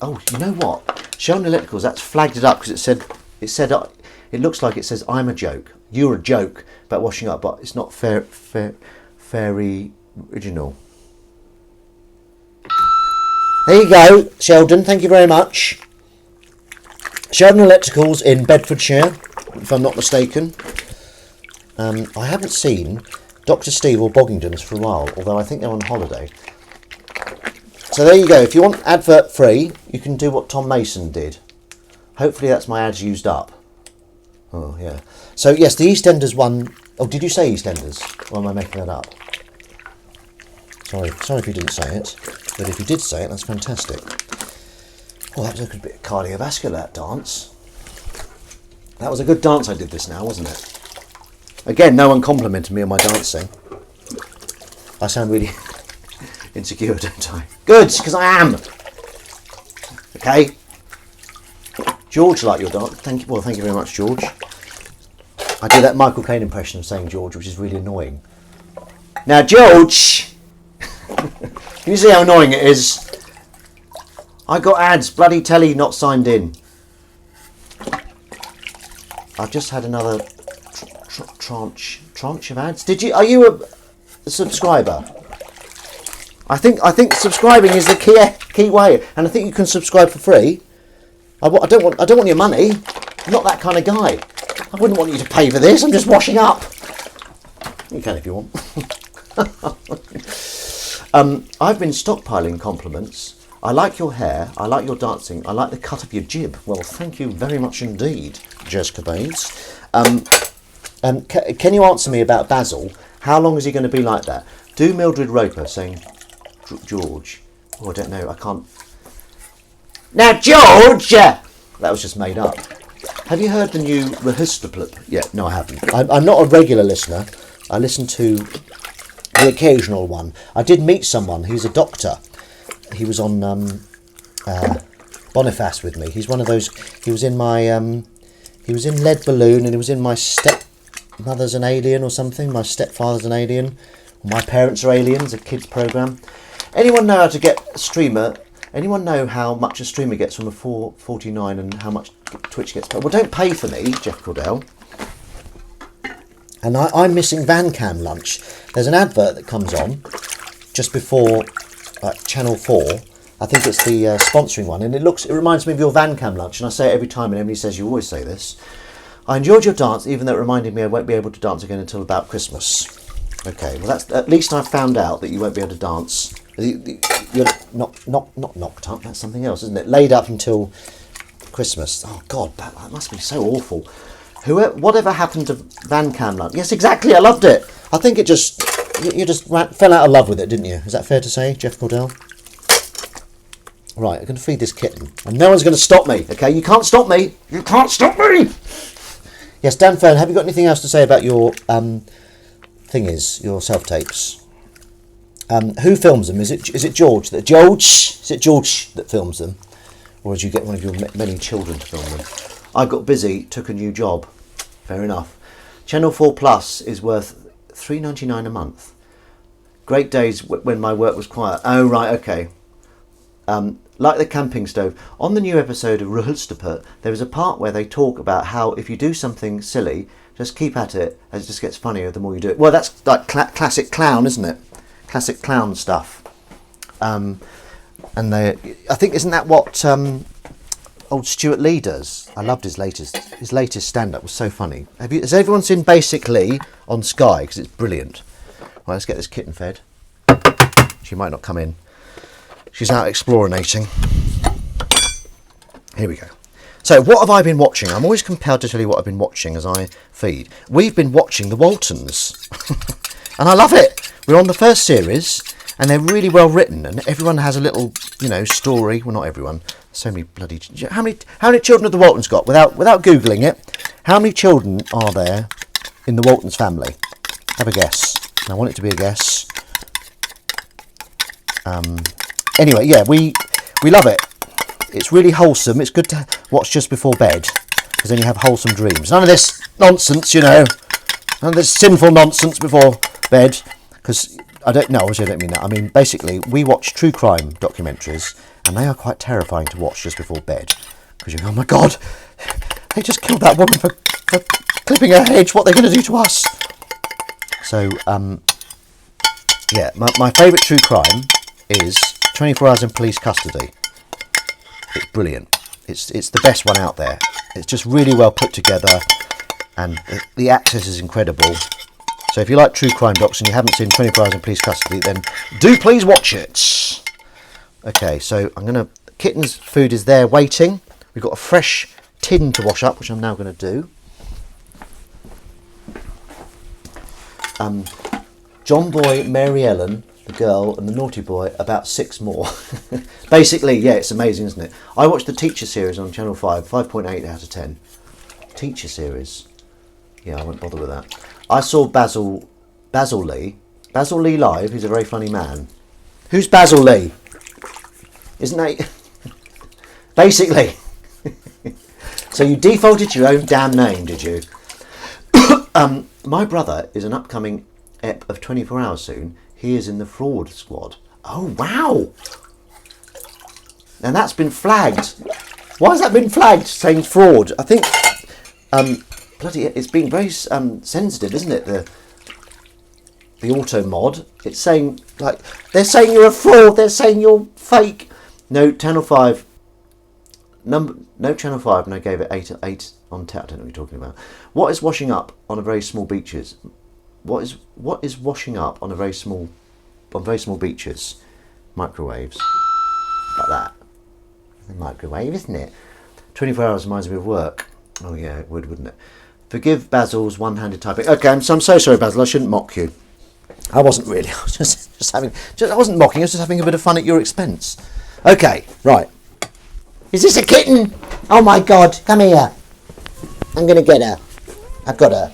Oh, you know what? Sheldon Electricals, that's flagged it up because it said it looks like it says I'm a joke. You're a joke about washing up, but it's not very original. There you go, Sheldon. Thank you very much. Sheldon Electricals in Bedfordshire, if I'm not mistaken. I haven't seen Dr. Steve or Boggingdon's for a while, although I think they're on holiday. So there you go. If you want advert free, you can do what Tom Mason did. Hopefully that's my ads used up. Oh, yeah. So, yes, the EastEnders one... Oh, did you say EastEnders? Or am I making that up? Sorry if you didn't say it. But if you did say it, that's fantastic. Well, that was a good bit of cardiovascular, that dance. That was a good dance I did this now, wasn't it? Again, no one complimented me on my dancing. I sound really insecure, don't I? Good, because I am. Okay. George liked your dance. Thank you very much, George. I do that Michael Caine impression of saying George, which is really annoying. Now, George, can you see how annoying it is? I got ads, bloody telly not signed in. I've just had another tranche of ads. Are you a subscriber? I think subscribing is the key way, and I think you can subscribe for free. I don't want your money. I'm not that kind of guy. I wouldn't want you to pay for this. I'm just washing up. You can if you want. I've been stockpiling compliments. I like your hair. I like your dancing. I like the cut of your jib. Well, thank you very much indeed, Jessica Baines. Can you answer me about Basil? How long is he going to be like that? Do Mildred Roper saying George? Oh, I don't know. I can't. Now, George! That was just made up. Have you heard the new Rehustaplip yet? No, I haven't. I'm not a regular listener. I listen to the occasional one. I did meet someone who's a doctor. He was on Boniface with me. He's one of those. He was in my. He was in Lead Balloon, and he was in my Stepmother's an Alien or something. My Stepfather's an Alien. My Parents Are Aliens, a kids program. Anyone know how to get a streamer? Anyone know how much a streamer gets from a 449 and how much Twitch gets paid? Well, don't pay for me, Jeff Cordell. And I'm missing Vancam lunch. There's an advert that comes on just before Channel 4. I think it's the sponsoring one, and it reminds me of your Vancam lunch, and I say it every time, and Emily says you always say this. I enjoyed your dance, even though it reminded me I won't be able to dance again until about Christmas. Okay, well that's at least I've found out that you won't be able to dance. You're not knocked up. That's something else, isn't it? Laid up until Christmas. Oh God, that must be so awful. Whatever happened to Vancam lunch? Yes, exactly. I loved it. I think it just you just fell out of love with it, didn't you? Is that fair to say, Jeff Cordell? Right, I'm going to feed this kitten, and no one's going to stop me. Okay, you can't stop me. You can't stop me. Yes, Dan Fern, have you got anything else to say about your your self tapes? Who films them? Is it George? Is it George that films them, or did you get one of your many children to film them? I got busy, took a new job. Fair enough. Channel 4 Plus is worth $3.99 a month. Great days when my work was quiet. Oh right, okay. Like the camping stove. On the new episode of Ruhlstapert, there is a part where they talk about how if you do something silly, just keep at it, as it just gets funnier the more you do it. Well, that's like classic clown, isn't it? Classic clown stuff. I think, isn't that what old Stuart Lee does? I loved his latest stand-up. Was so funny. Has everyone seen Basic Lee on Sky? Because it's brilliant. Right, let's get this kitten fed. She might not come in. She's out explorating. Here we go. So, what have I been watching? I'm always compelled to tell you what I've been watching as I feed. We've been watching The Waltons. And I love it. We're on the first series, and they're really well written, and everyone has a little, story. Well, not everyone. So many bloody... How many children have the Waltons got? Without Googling it, how many children are there in the Waltons family? Have a guess. And I want it to be a guess. Anyway, yeah, we love it. It's really wholesome. It's good to watch just before bed, because then you have wholesome dreams. None of this nonsense, none of this sinful nonsense before bed, because obviously I don't mean that. I mean, basically, we watch true crime documentaries, and they are quite terrifying to watch just before bed, because you go, oh my God, they just killed that woman for clipping her hedge. What are they going to do to us? So, yeah, my favourite true crime is 24 Hours in Police Custody. It's brilliant. It's the best one out there. It's just really well put together, and the access is incredible. So if you like true crime docs and you haven't seen 24 Hours in Police Custody, then do please watch it. Okay, so kitten's food is there waiting. We've got a fresh tin to wash up, which I'm now going to do. John Boy, Mary Ellen, the girl, and the naughty boy, about 6 more. Basically, yeah, it's amazing, isn't it? I watched the Teacher series on Channel 5, 5.8 out of 10. Teacher series. Yeah, I won't bother with that. I saw Basil Lee live. He's a very funny man. Who's Basil Lee? Isn't that... Basically. So you defaulted to your own damn name, did you? My brother is an upcoming ep of 24 Hours soon. He is in the fraud squad. Oh, wow. And that's been flagged. Why has that been flagged, saying fraud? I think... it's been very sensitive, isn't it? The auto mod. It's saying, they're saying you're a fraud. They're saying you're fake. No, Channel 5. No Channel 5, and I gave it 8 on 10. I don't know what you're talking about. What is washing up on a very small beaches? What is washing up on very small beaches? Microwaves. Like that. The microwave, isn't it? 24 Hours reminds me of work. Oh yeah, it would, wouldn't it? Forgive Basil's one-handed typing. Okay, so I'm so sorry, Basil. I shouldn't mock you. I wasn't really. I was just having. I wasn't mocking. I was just having a bit of fun at your expense. Okay, right. Is this a kitten? Oh my God! Come here. I'm going to get her. I've got her.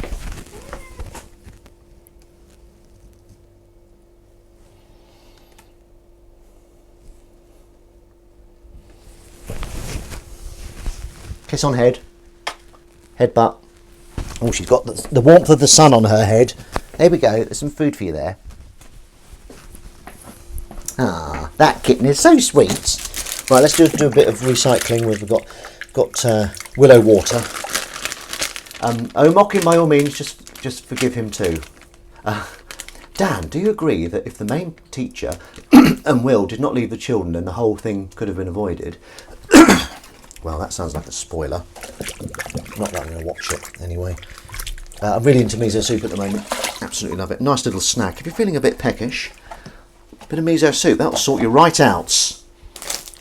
Kiss on head. Head butt. Oh, she's got the warmth of the sun on her head. There we go. There's some food for you there. Ah, that kitten is so sweet. Right, let's do a bit of recycling. We've got willow water. Mocking by all means, just forgive him too. Dan, do you agree that if the main teacher and Will did not leave the children, then the whole thing could have been avoided? Well, that sounds like a spoiler. Not that I'm going to watch it anyway. I'm really into miso soup at the moment. Absolutely love it. Nice little snack. If you're feeling a bit peckish, a bit of miso soup, that'll sort you right out.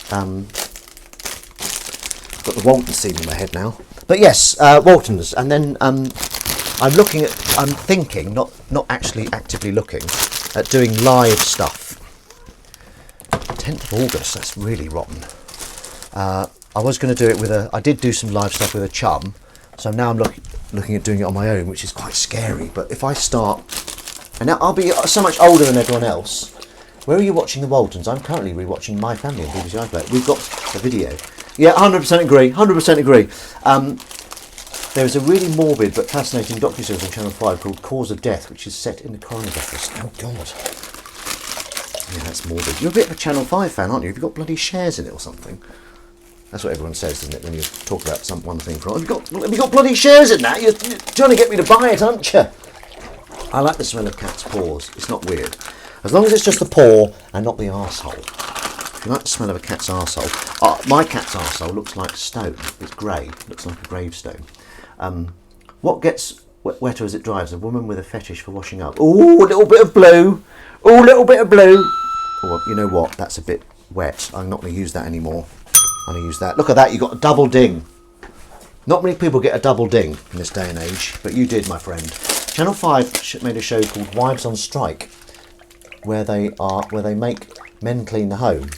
Got the Walton seed in my head now. But yes, Waltons. And then I'm thinking, not actually actively looking, at doing live stuff. 10th of August, that's really rotten. I was going to do it with I did do some live stuff with a chum, so now I'm looking at doing it on my own, which is quite scary. But if I start, and now I'll be so much older than everyone else. Where are you watching the Waltons? I'm currently rewatching My Family on BBC iPlayer. We've got a video. Yeah, 100% agree. 100% agree. There is a really morbid but fascinating docuseries on Channel 5 called Cause of Death, which is set in the coroner's office. Oh God. Yeah, that's morbid. You're a bit of a Channel 5 fan, aren't you? Have you got bloody shares in it or something? That's what everyone says, isn't it, when you talk about one thing from... Have you got bloody shares in that? You're trying to get me to buy it, aren't you? I like the smell of cat's paws. It's not weird. As long as it's just the paw and not the arsehole. If you like the smell of a cat's arsehole... my cat's arsehole looks like stone. It's grey. It looks like a gravestone. What gets wetter as it dries? A woman with a fetish for washing up. Ooh, a little bit of blue. Ooh, a little bit of blue. Oh, you know what? That's a bit wet. I'm not going to use that anymore. I'm going to use that. Look at that. You got a double ding. Not many people get a double ding in this day and age, but you did, my friend. Channel 5 made a show called Wives on Strike, where they make men clean the home.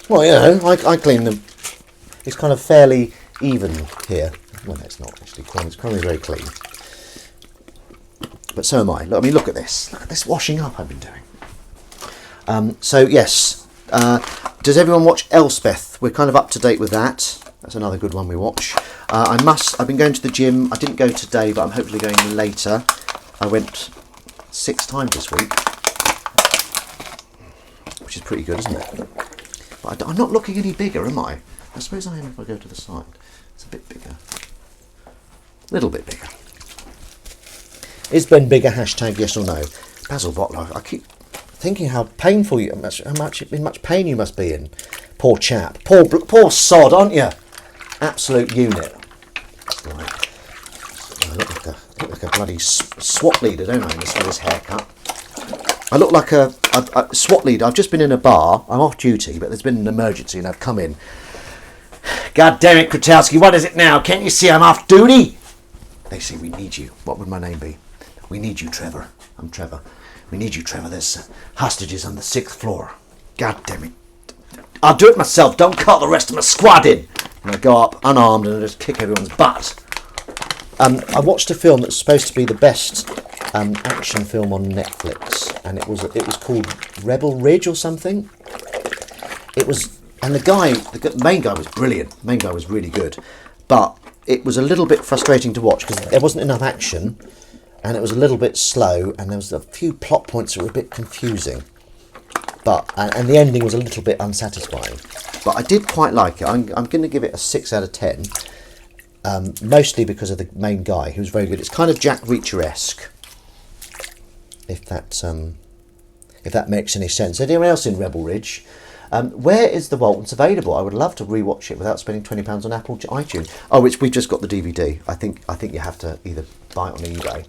Well, you know, I clean them. It's kind of fairly even here. Well, no, it's not actually. Cromwell's very clean. But so am I. Look, look at this. Look at this washing up I've been doing. So yes, does everyone watch Elspeth? We're kind of up to date with that. That's another good one we watch. I've been going to the gym. I didn't go today, but I'm hopefully going later. I went 6 times this week, which is pretty good, isn't it? But I'm not looking any bigger, am I? I suppose I am if I go to the side. It's a bit bigger. A little bit bigger. Is Ben bigger? Hashtag yes or no. Basil Botler, I keep thinking how painful how much pain you must be in. Poor chap. Poor sod, aren't you? Absolute unit. Right. I look like a bloody SWAT leader, don't I, with this haircut? I look like a SWAT leader. I've just been in a bar. I'm off duty, but there's been an emergency and I've come in. God damn it, Krutowski, what is it now? Can't you see I'm off duty? They say we need you. What would my name be? We need you, Trevor. I'm Trevor. We need you, Trevor. There's hostages on the 6th floor. God damn it. I'll do it myself. Don't call the rest of my squad in. And I go up unarmed and I just kick everyone's butt. I watched a film that's supposed to be the best action film on Netflix, and it was called Rebel Ridge or something. It was, and the main guy was brilliant. The main guy was really good, but it was a little bit frustrating to watch because there wasn't enough action, and it was a little bit slow, and there was a few plot points that were a bit confusing. But and the ending was a little bit unsatisfying. But I did quite like it. I'm going to give it a 6 out of 10. Mostly because of the main guy, who's very good. It's kind of Jack Reacher-esque, if that makes any sense. Anyone else in Rebel Ridge? Where is the Waltons available? I would love to rewatch it without spending £20 on Apple iTunes. Oh, which we've just got the DVD. I think you have to either buy it on eBay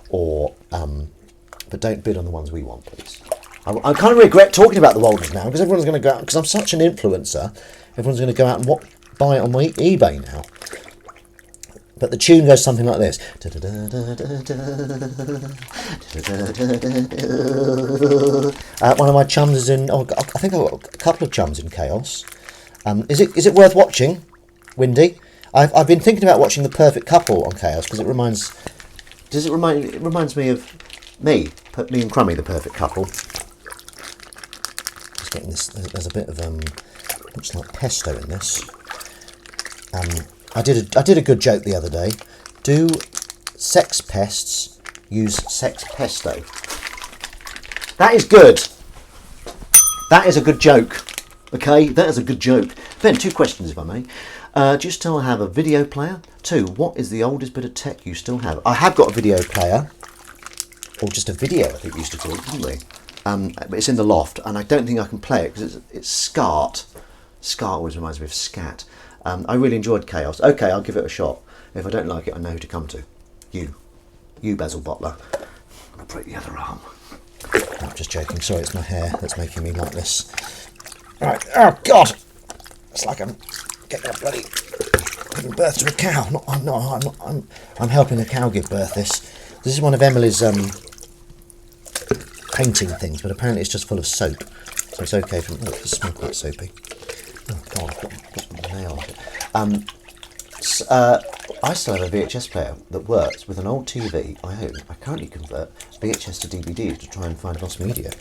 or, but don't bid on the ones we want, please. I kind of regret talking about the Waltons now because everyone's going to go out, because I'm such an influencer. Everyone's going to go out and buy it on my eBay now. But the tune goes something like this. One of my chums is in... Oh, I think I've got a couple of chums in Chaos. Is it worth watching, Windy? I've been thinking about watching The Perfect Couple on Chaos because it reminds me of me and Crummy, the perfect couple. Just getting this. There's a bit of looks like pesto in this. I did a good joke the other day. Do sex pests use sex pesto? That is good. That is a good joke. Okay, that is a good joke. Ben, 2 questions if I may. Do you still have a video player? 2, what is the oldest bit of tech you still have? I have got a video player. Or just a video, I think we used to call it, didn't we? But it's in the loft, and I don't think I can play it because it's SCART. SCART always reminds me of scat. I really enjoyed Chaos. Okay, I'll give it a shot. If I don't like it, I know who to come to. You, Basil Bottler. I'm going to break the other arm. I'm just joking. Sorry, it's my hair that's making me like this. Right. Oh God! It's like I'm getting a bloody giving birth to a cow. I'm helping a cow give birth. This is one of Emily's painting things, but apparently it's just full of soap, so it's okay. It does smell quite soapy. Oh God, I've got my nail on it. I still have a VHS player that works with an old TV I own. I currently convert VHS to DVD to try and find lost media.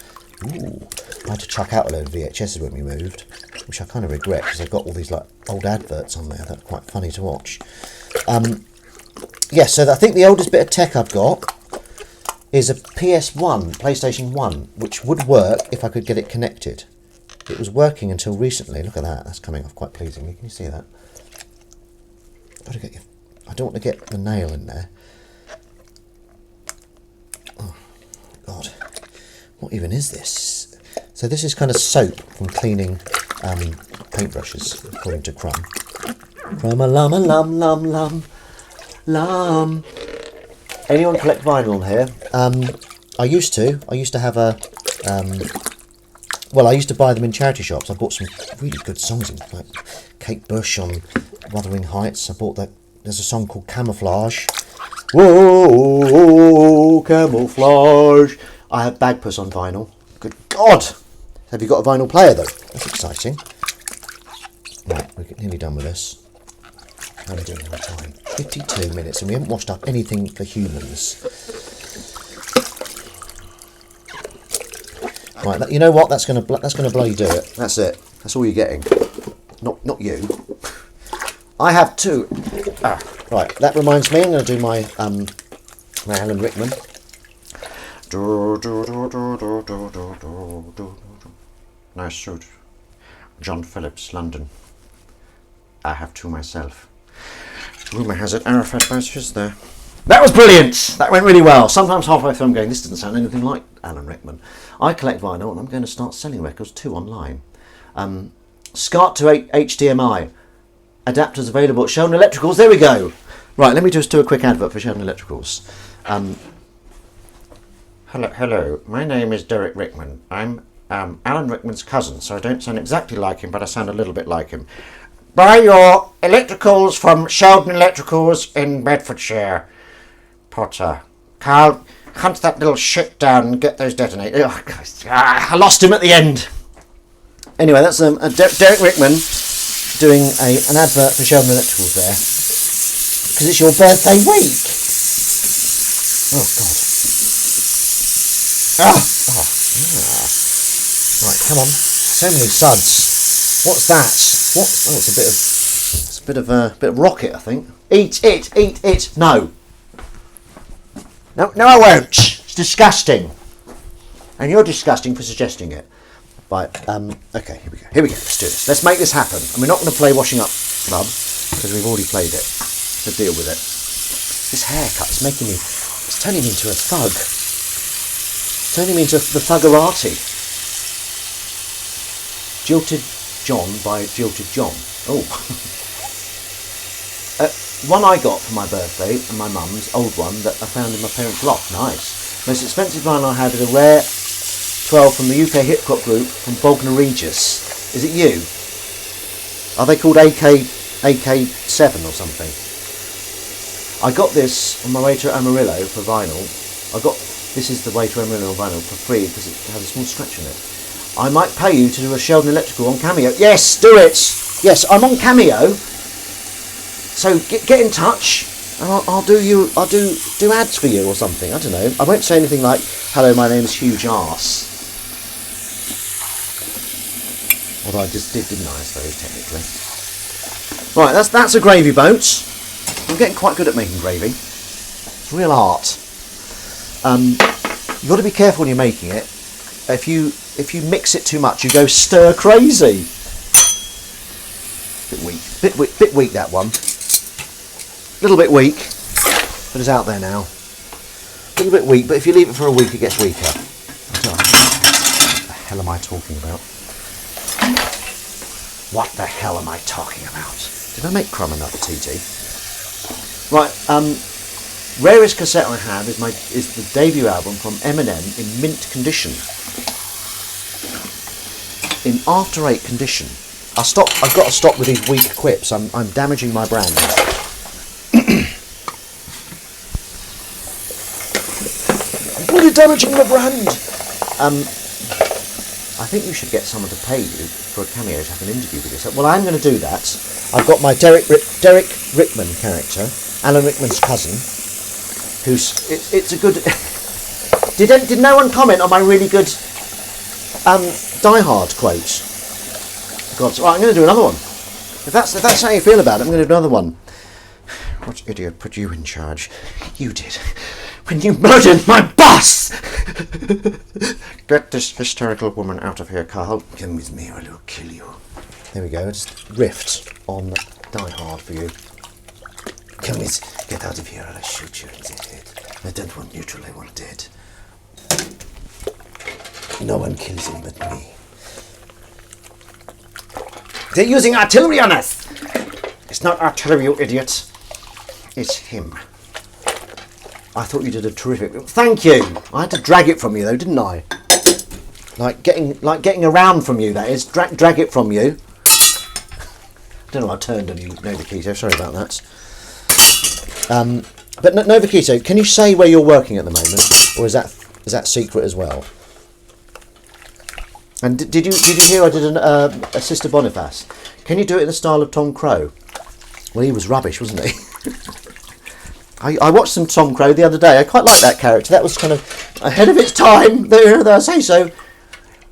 Ooh, I had to chuck out a load of VHSs when we moved, which I kind of regret because I've got all these like old adverts on there that are quite funny to watch. Yeah, so I think the oldest bit of tech I've got is a PS1, PlayStation 1, which would work if I could get it connected. It was working until recently. Look at that, that's coming off quite pleasingly. Can you see that? I don't want to get the nail in there. Oh, God. What even is this? So this is kind of soap from cleaning paintbrushes, according to Crumb. Crumb-a-lum-a-lum-lum-lum. Lum. Anyone collect vinyl here? I used to have a well, I used to buy them in charity shops. I bought some really good songs in, like Kate Bush on Wuthering Heights. I bought that. There's a song called Camouflage. Whoa, camouflage. I have Bagpuss on vinyl. Good God! Have you got a vinyl player though? That's exciting. Right, we're nearly done with this. How are we doing on time? 52 minutes, and we haven't washed up anything for humans. Right, you know what? That's gonna bloody do it. That's it. That's all you're getting. Not you. I have 2. Right. That reminds me. I'm going to do my my Alan Rickman. Nice suit. John Phillips, London. I have 2 myself. Rumour has it Arafat Bashes there. That was brilliant! That went really well. Sometimes halfway through I'm going, this doesn't sound anything like Alan Rickman. I collect vinyl and I'm going to start selling records too online. SCART to HDMI. Adapters available at Sheldon Electricals. There we go. Right, let me just do a quick advert for Sheldon Electricals. Hello, my name is Derek Rickman. I'm Alan Rickman's cousin, so I don't sound exactly like him, but I sound a little bit like him. Buy your electricals from Sheldon Electricals in Bedfordshire. Potter. Carl, hunt that little shit down and get those detonators. Oh, I lost him at the end. Anyway, that's Derek Rickman doing an advert for Sheldon Electricals there. Because it's your birthday week. Oh, God. Right, come on. So many suds. What's that? What? Oh, it's a bit of rocket, I think. Eat it. No, I won't. It's disgusting. And you're disgusting for suggesting it. Right, okay, here we go. Let's do this. Let's make this happen. And we're not going to play Washing Up Club, because we've already played it. So deal with it. This haircut is it's turning me into a thug. Turning me into the thuggerati. Jilted John by Jilted John. Oh. One I got for my birthday, and my mum's, old one, that I found in my parents' loft. Nice. Most expensive vinyl I had is a rare 12 from the UK hip hop group from Bognor Regis. Is it you? Are they called AK7 or something? I got this on my way to Amarillo for vinyl. This is the way to Amarillo vinyl for free because it has a small scratch in it. I might pay you to do a Sheldon Electrical on Cameo. Yes, do it! Yes, I'm on Cameo. So get in touch, and I'll do ads for you or something. I don't know. I won't say anything like, "Hello, my name's Huge Arse." Although I just did, didn't I? I suppose technically. Right, that's a gravy boat. I'm getting quite good at making gravy. It's real art. You've got to be careful when you're making it. If you mix it too much, you go stir crazy. Bit weak that one. A little bit weak, but it's out there now. A little bit weak, but if you leave it for a week, it gets weaker. What the hell am I talking about? What the hell am I talking about? Did I make crumb enough, TT? Right, rarest cassette I have is the debut album from Eminem in mint condition. In after eight condition. I've got to stop with these weak quips. I'm damaging my brand. I'm really damaging my brand. I think you should get someone to pay you for a cameo to have an interview with yourself. Well, I'm going to do that. I've got my Derek Rickman character, Alan Rickman's cousin, it's a good. Did no one comment on my really good Die Hard quote? God, so, right, I'm going to do another one. If that's how you feel about it, I'm going to do another one. What idiot put you in charge? You did. When you murdered my boss! Get this hysterical woman out of here, Carl. Come with me or I'll kill you. There we go, just riffed on Die Hard for you. Come with, get out of here or I'll shoot you in the head. I don't want neutral, I want dead. No one kills him but me. They're using artillery on us! It's not artillery, you idiot. It's him. I thought you did a terrific. Thank you. I had to drag it from you though, didn't I? Like getting around from you. That is drag it from you. I don't know. I turned on you, Novakito. Sorry about that. But Novakito, can you say where you're working at the moment, or is that secret as well? And did you hear I did a Sister Boniface? Can you do it in the style of Tom Crow? Well, he was rubbish, wasn't he? I watched some Tom Crow the other day. I quite like that character. That was kind of ahead of its time. There I say so.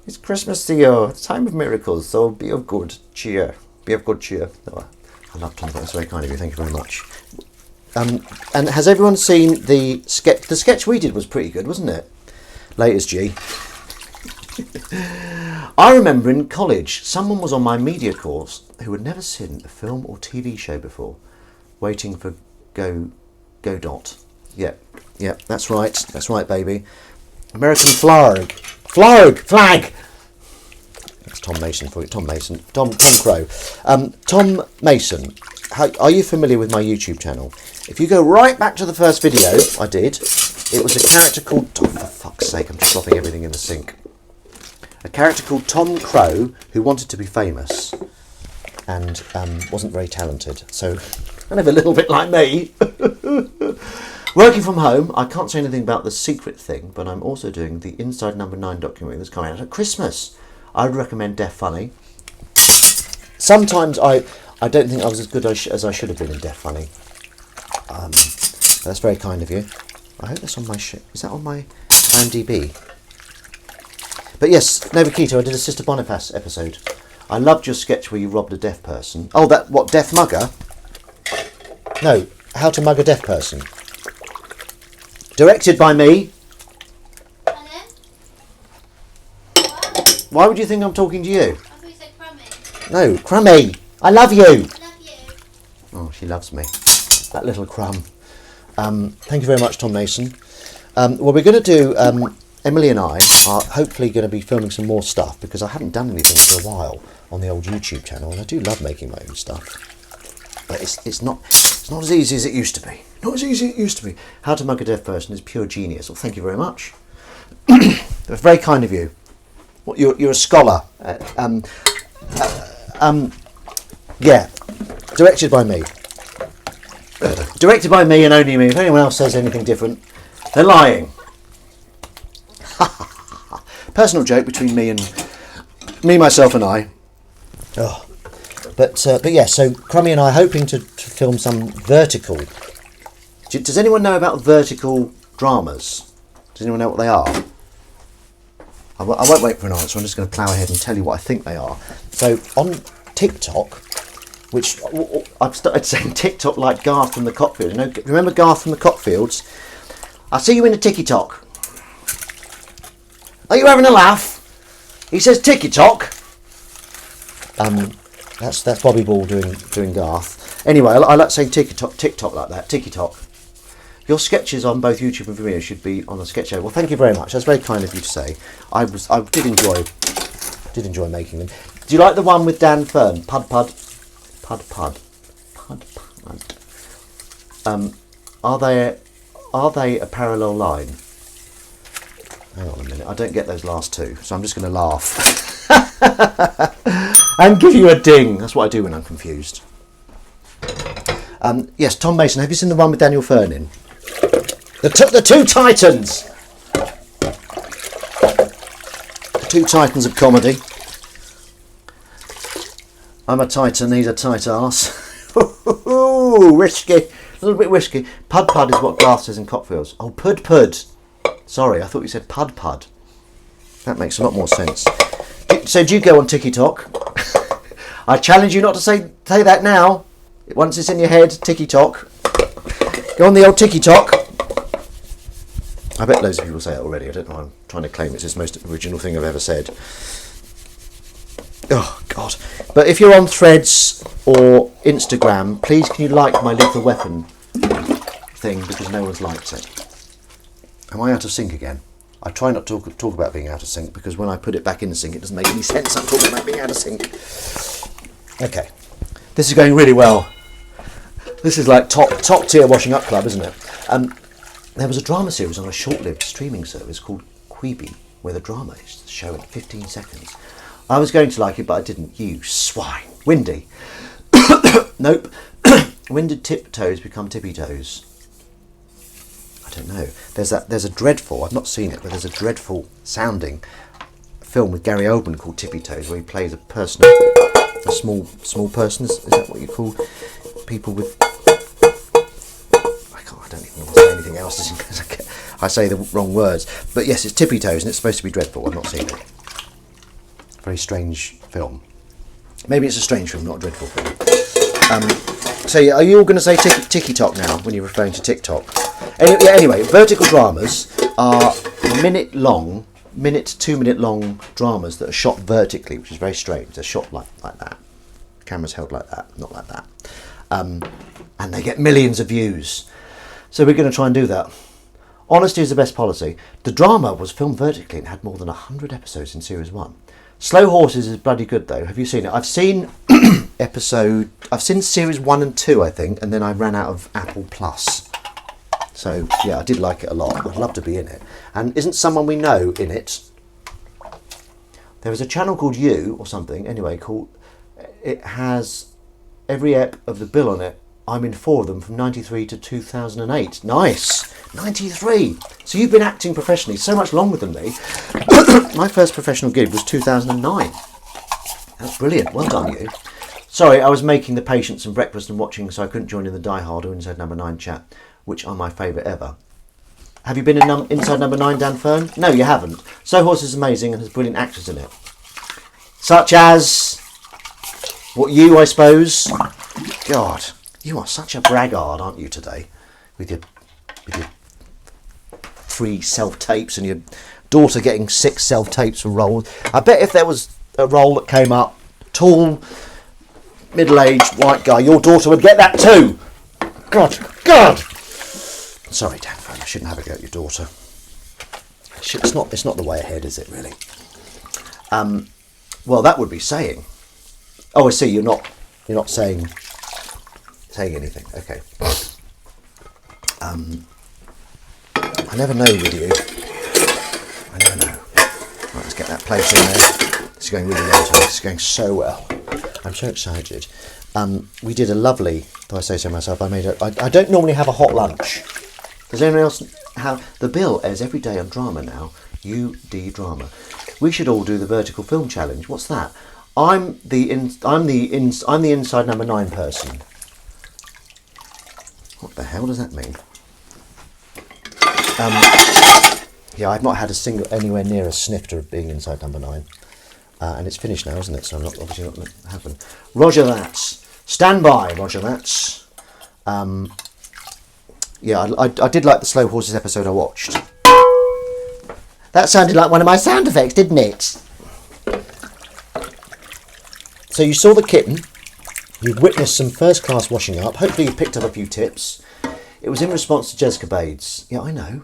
It's Christmas to you. It's time of miracles. So be of good cheer. Be of good cheer. Oh, I love Tom Crow. That's very kind of you. Thank you very much. And has everyone seen the sketch? The sketch we did was pretty good, wasn't it? Laters, G. I remember in college, someone was on my media course who had never seen a film or TV show before, waiting for Godot. Yeah, that's right, baby. American flag. That's Tom Mason for you. Tom Crow. Tom Mason. Are you familiar with my YouTube channel? If you go right back to the first video I did, it was a character called. Oh, for fuck's sake! I'm just dropping everything in the sink. A character called Tom Crow who wanted to be famous and wasn't very talented. So, kind of a little bit like me. Working from home, I can't say anything about the secret thing, but I'm also doing the Inside Number 9 documentary that's coming out at Christmas. I would recommend Deaf Funny. Sometimes I don't think I was as good as I should have been in Deaf Funny. That's very kind of you. I hope that's on my shit. Is that on my IMDb? But yes, Novakito, I did a Sister Boniface episode. I loved your sketch where you robbed a deaf person. Oh, that, what, Deaf Mugger? No, How to Mug a Deaf Person. Directed by me. Hello? What? Why would you think I'm talking to you? I thought you said Crummy. No, Crummy, I love you. I love you. Oh, she loves me. That little crumb. Thank you very much, Tom Mason. Well, we're going to do... Emily and I are hopefully going to be filming some more stuff because I haven't done anything for a while on the old YouTube channel, and I do love making my own stuff. But it's not as easy as it used to be. Not as easy as it used to be. How to Mug a Deaf Person is pure genius. Well, thank you very much. That's very kind of you. What, you're a scholar. Yeah. Directed by me. Directed by me and only me. If anyone else says anything different, they're lying. Personal joke between me, myself and I. Oh, But yeah, so Crummy and I are hoping to film some vertical. Does anyone know about vertical dramas? Does anyone know what they are? I won't wait for an answer. I'm just going to plough ahead and tell you what I think they are. So on TikTok, which I've started saying TikTok like Garth from the Cockfields. You know, remember Garth from the Cockfields? I see you in a TikTok. Are you having a laugh? He says TikTok. That's Bobby Ball doing Garth. Anyway, I like saying TikTok like that. TikTok. Your sketches on both YouTube and Vimeo should be on a sketch show. Well, thank you very much. That's very kind of you to say. I did enjoy making them. Do you like the one with Dan Fern? Pud. Are they a parallel line? Hang on a minute. I don't get those last two, so I'm just going to laugh and give you a ding. That's what I do when I'm confused. Yes, Tom Mason. Have you seen the one with Daniel Fern in? The two titans. The two titans of comedy. I'm a titan, he's a tight arse. Risky. A little bit risky. Pud is what Garth says in Cockfields. Oh, pud. Sorry, I thought you said pud. That makes a lot more sense. So do you go on TikTok? I challenge you not to say that now. Once it's in your head, TikTok. Go on the old TikTok. I bet loads of people say it already. I don't know. I'm trying to claim it's the most original thing I've ever said. Oh, God. But if you're on Threads or Instagram, please can you like my Lethal Weapon thing, because no one's liked it. Am I out of sync again? I try not to talk about being out of sync, because when I put it back in sync, it doesn't make any sense. I'm talking about being out of sync. Okay. This is going really well. This is like top tier washing up club, isn't it? There was a drama series on a short-lived streaming service called Quibi, where the drama is shown in 15 seconds. I was going to like it, but I didn't. You swine. Windy. Nope. When did tiptoes become tippy toes? I don't know. There's a dreadful, I've not seen it, but there's a dreadful sounding film with Gary Oldman called Tippy Toes, where he plays a person, a small person. Is that what you call people with? I don't even want to say anything else just in case I say the wrong words. But yes, it's Tippy Toes and it's supposed to be dreadful. I've not seen it. Very strange film. Maybe it's a strange film, not a dreadful film. So are you all going to say TikTok now when you're referring to TikTok? Anyway, vertical dramas are 2-minute long dramas that are shot vertically, which is very strange. They're shot like that. Camera's held like that, not like that. And they get millions of views. So we're going to try and do that. Honesty is the best policy. The drama was filmed vertically and had more than 100 episodes in series 1. Slow Horses is bloody good though. Have you seen it? I've seen I've seen series 1 and 2, I think, and then I ran out of Apple Plus. So yeah, I did like it a lot. I'd love to be in it. And isn't someone we know in it? There is a channel called You or something. Anyway, it has every ep of The Bill on it. I'm in 4 of them from 93 to 2008. Nice! 93! So you've been acting professionally so much longer than me. My first professional gig was 2009. That's brilliant. Well done, you. Sorry, I was making the patients some breakfast and watching, so I couldn't join in the Die Hard or Inside Number 9 chat, which are my favourite ever. Have you been in Inside Number 9, Dan Fern? No, you haven't. Slow Horse is amazing and has brilliant actors in it. Such as... what, you, I suppose? God... You are such a braggart, aren't you, today? With your 3 self-tapes and your daughter getting 6 self-tapes for roles. I bet if there was a role that came up, tall, middle-aged, white guy, your daughter would get that too. God! Sorry, Dan, I shouldn't have a go at your daughter. It's not the way ahead, is it, really? Well, that would be saying. Oh, I see, you're not saying anything. Okay. I never know with you. I never know. Right, let's get that plate in there. This is going really well today. This is going so well. I'm so excited. We did a lovely, though I say so myself, I don't normally have a hot lunch. Does anyone else have? The Bill airs every day on Drama now. UD Drama. We should all do the vertical film challenge. What's that? I'm the inside number 9 person. What the hell does that mean? Yeah, I've not had anywhere near a snifter of being inside number 9. And it's finished now, isn't it? So I'm obviously not going to happen. Roger that. Stand by, Roger that. Yeah, I did like the Slow Horses episode I watched. That sounded like one of my sound effects, didn't it? So you saw the kitten. You've witnessed some first-class washing up. Hopefully you picked up a few tips. It was in response to Jezcabades. Yeah, I know.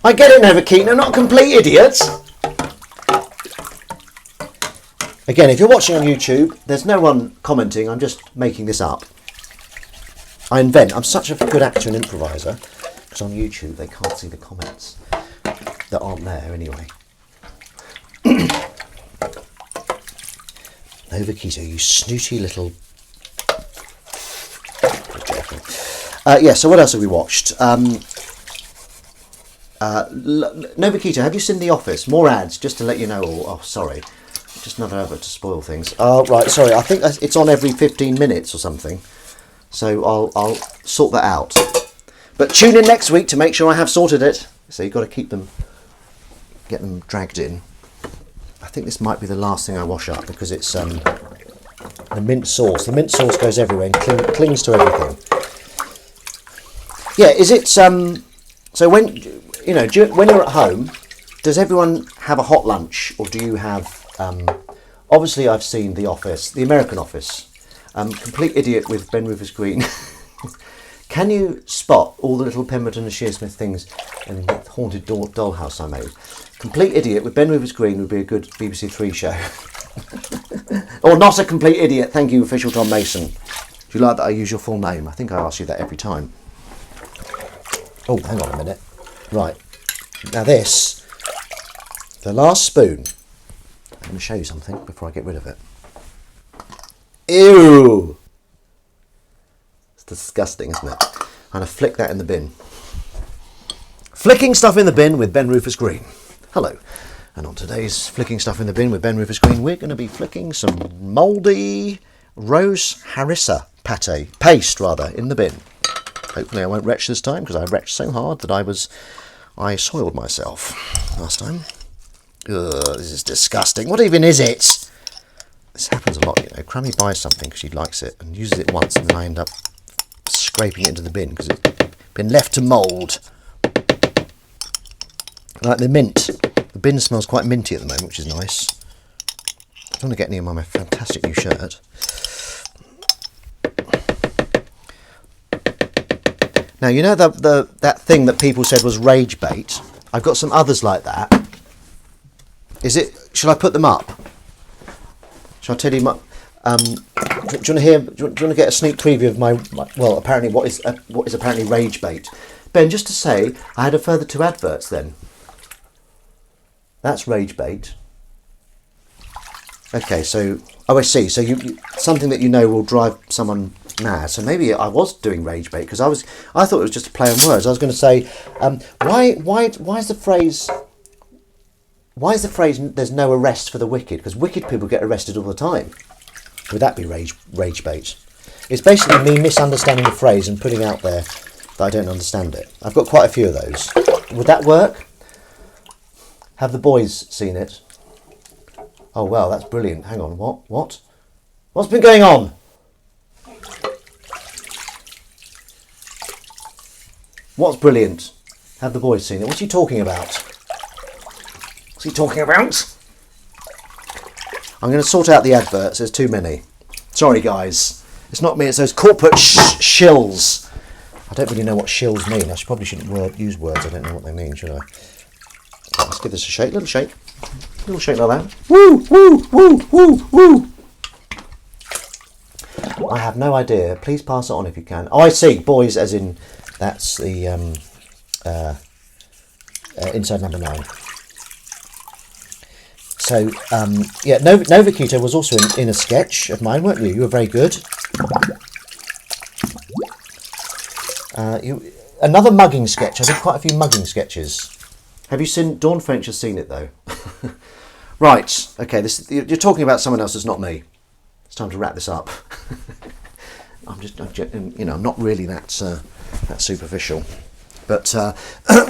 I get it, Nova Keaton. I'm not a complete idiot. Again, if you're watching on YouTube, there's no one commenting. I'm just making this up. I invent. I'm such a good actor and improviser because on YouTube they can't see the comments that aren't there anyway. Nova Keto, you snooty little... yeah, so what else have we watched? Nova Keto, have you seen The Office? More ads, just to let you know. Oh, sorry. Just another advert to spoil things. Oh, right, sorry. I think it's on every 15 minutes or something. So I'll sort that out. But tune in next week to make sure I have sorted it. So you've got to get them dragged in. I think this might be the last thing I wash up because it's the mint sauce. The mint sauce goes everywhere and clings to everything. Yeah, is it so when when you're at home, does everyone have a hot lunch or do you have obviously I've seen The Office, the American Office. Complete Idiot with Ben Rufus Green. Can you spot all the little Pemberton and Shearsmith things in the haunted dollhouse I made? Complete Idiot with Ben Rufus Green would be a good BBC Three show. Or Not a Complete Idiot. Thank you, official Tom Mason. Do you like that I use your full name? I think I ask you that every time. Oh, hang on a minute. Right. Now this, the last spoon. I'm going to show you something before I get rid of it. Ew! It's disgusting, isn't it? I'm going to flick that in the bin. Flicking stuff in the bin with Ben Rufus Green. Hello. And on today's Flicking Stuff in the Bin with Ben Rufus Green, we're going to be flicking some mouldy rose harissa paste in the bin. Hopefully I won't retch this time because I retched so hard that I soiled myself last time. Ugh, this is disgusting. What even is it? This happens a lot, you know. Crammy buys something because she likes it and uses it once and then I end up scraping it into the bin because it's been left to mould. Like the mint. The bin smells quite minty at the moment, which is nice. I don't want to get any of my fantastic new shirt. Now, you know that thing that people said was rage bait? I've got some others like that. Shall I put them up? Shall I tell you my... do you want to hear? Do you want to get a sneak preview of my well, apparently what is apparently rage bait? Ben, just to say, I had a further 2 adverts then. That's rage bait. Okay, so I see. So you something that you know will drive someone mad. So maybe I was doing rage bait because I thought it was just a play on words. I was going to say, why is the phrase? Why is the phrase "there's no arrest for the wicked"? Because wicked people get arrested all the time. Would that be rage bait? It's basically me misunderstanding the phrase and putting out there that I don't understand it. I've got quite a few of those. Would that work? Have the boys seen it? Oh, well, that's brilliant. Hang on, what? What's been going on? What's brilliant? Have the boys seen it? What's he talking about? What's he talking about? I'm going to sort out the adverts. There's too many. Sorry, guys. It's not me. It's those corporate shills. I don't really know what shills mean. I probably shouldn't use words. I don't know what they mean, should I? Let's give this a shake. Little shake like that. Woo, woo, woo, woo, woo. I have no idea. Please pass it on if you can. Oh, I see. Boys, as in that's the inside number 9. So, yeah, Nova Keto was also in a sketch of mine, weren't you? You were very good. Another mugging sketch. I did quite a few mugging sketches. Have you seen... Dawn French has seen it, though. Right, okay, you're talking about someone else that's not me. It's time to wrap this up. I'm not really that superficial. But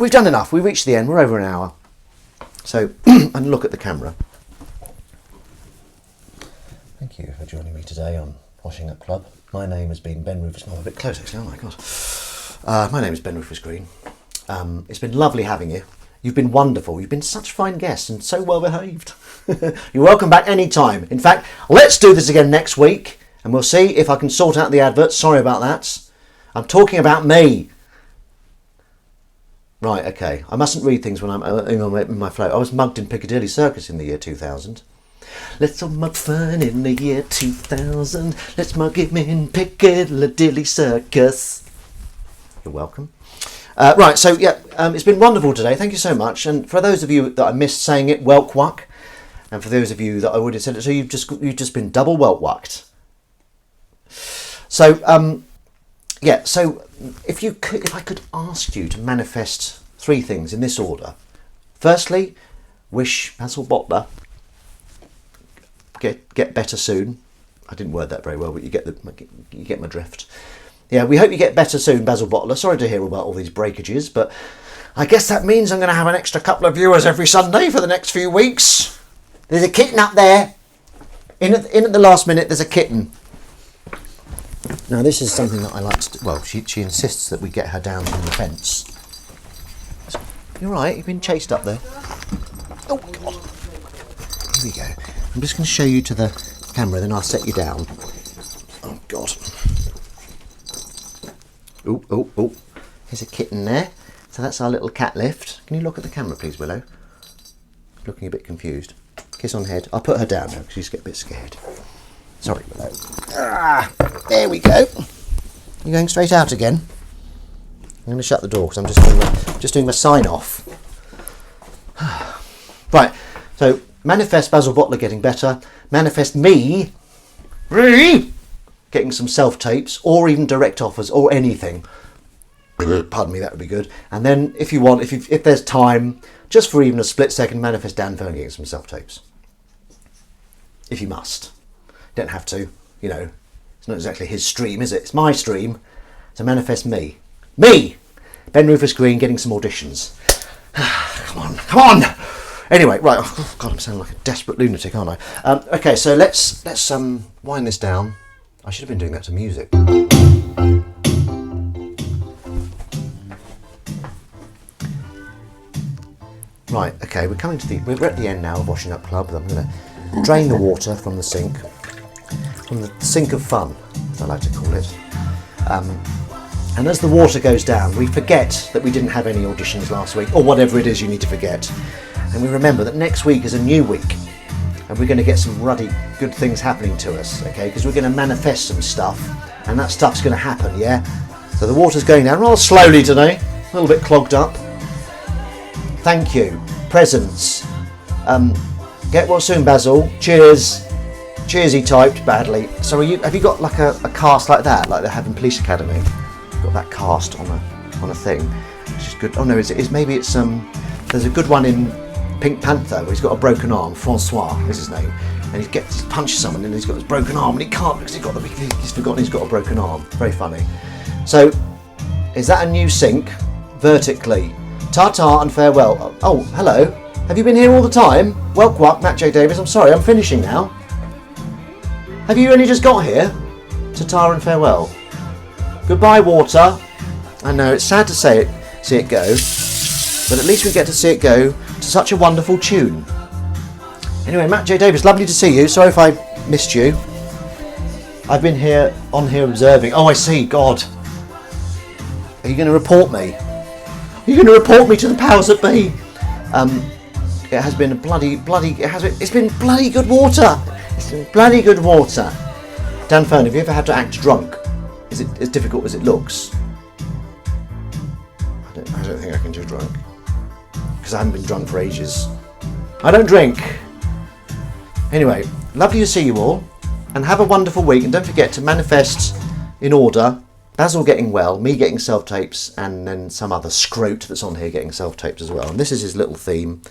we've done enough. We reached the end. We're over an hour. So, and look at the camera. Thank you for joining me today on Washing Up Club. My name has been Ben Rufus. Oh, a bit close actually, oh my God. My name is Ben Rufus Green. It's been lovely having you. You've been wonderful. You've been such fine guests and so well behaved. You're welcome back any time. In fact, let's do this again next week and we'll see if I can sort out the adverts. Sorry about that. I'm talking about me. Right, okay. I mustn't read things when I'm in my flow. I was mugged in Piccadilly Circus in the year 2000. Let's all mug fun in the year 2000. Let's mug him in Piccadilly Circus. You're welcome. Right, so yeah, it's been wonderful today. Thank you so much. And for those of you that I missed saying it, welkwuck. And for those of you that I already said it, so you've just been double welkwucked. So yeah, so if I could ask you to manifest 3 things in this order. Firstly, wish Basil Botler get better soon. I didn't word that very well, but you get my drift. Yeah, we hope you get better soon, Basil Botler. Sorry to hear about all these breakages, but I guess that means I'm going to have an extra couple of viewers every Sunday for the next few weeks. There's a kitten up there. In at the last minute, there's a kitten. Now, this is something that I like to do. Well, she insists that we get her down from the fence. You're right, you've been chased up there. Oh, God. Here we go. I'm just going to show you to the camera, then I'll set you down. Oh, God. Oh. There's a kitten there. So that's our little cat lift. Can you look at the camera, please, Willow? Looking a bit confused. Kiss on head. I'll put her down now because she's getting a bit scared. Sorry, Willow. There we go. You're going straight out again. I'm going to shut the door because I'm just doing my sign off. Right. So manifest Basil Botler getting better. Manifest me getting some self-tapes or even direct offers or anything. Pardon me, that would be good. And then if you want, if there's time, just for even a split second, manifest Dan Fern getting some self-tapes. If you must. Don't have to, you know. It's not exactly his stream, is it? It's my stream. So manifest me. Me! Ben Rufus Green getting some auditions. Come on! Anyway, right. Oh, God, I'm sounding like a desperate lunatic, aren't I? Okay, so let's wind this down. I should have been doing that to music. Right, okay, we're at the end now of Washing Up Club. I'm going to drain the water from the sink of fun, as I like to call it. And as the water goes down, we forget that we didn't have any auditions last week, or whatever it is you need to forget. And we remember that next week is a new week, and we're going to get some ruddy good things happening to us, okay? Because we're going to manifest some stuff, and that stuff's going to happen, yeah? So the water's going down rather slowly today, a little bit clogged up. Thank you. Presents. Get well soon, Basil. Cheers. Cheers, he typed badly. So have you got like a cast like that, like they have in Police Academy? Got that cast on a thing, which is good. Oh no, maybe it's there's a good one in Pink Panther where he's got a broken arm. Francois is his name, and he punches someone and he's got his broken arm and he can't because he's forgotten he's got a broken arm. Very funny. So is that a new sink vertically? Ta-ta and farewell. Oh, hello. Have you been here all the time? Welcome, Matt J. Davis. I'm sorry, I'm finishing now. Have you only just got here? Ta-ta and farewell. Goodbye, water. I know, it's sad to see it go, but at least we get to see it go to such a wonderful tune. Anyway, Matt J. Davis, lovely to see you. Sorry if I missed you. I've been on here observing. Oh, I see. God. Are you going to report me? Are you going to report me to the powers that be? It has been it's been bloody good water. It's been bloody good water. Dan Fern, have you ever had to act drunk? Is it as difficult as it looks? I don't think I can do drunk. Because I haven't been drunk for ages. I don't drink. Anyway, lovely to see you all. And have a wonderful week. And don't forget to manifest in order. Basil getting well, me getting self-tapes, and then some other scrote that's on here getting self-tapes as well. And this is his little theme.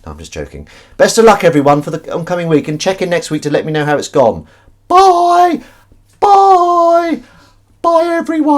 No, I'm just joking. Best of luck, everyone, for the oncoming week, and check in next week to let me know how it's gone. Bye! Bye! Bye, everyone!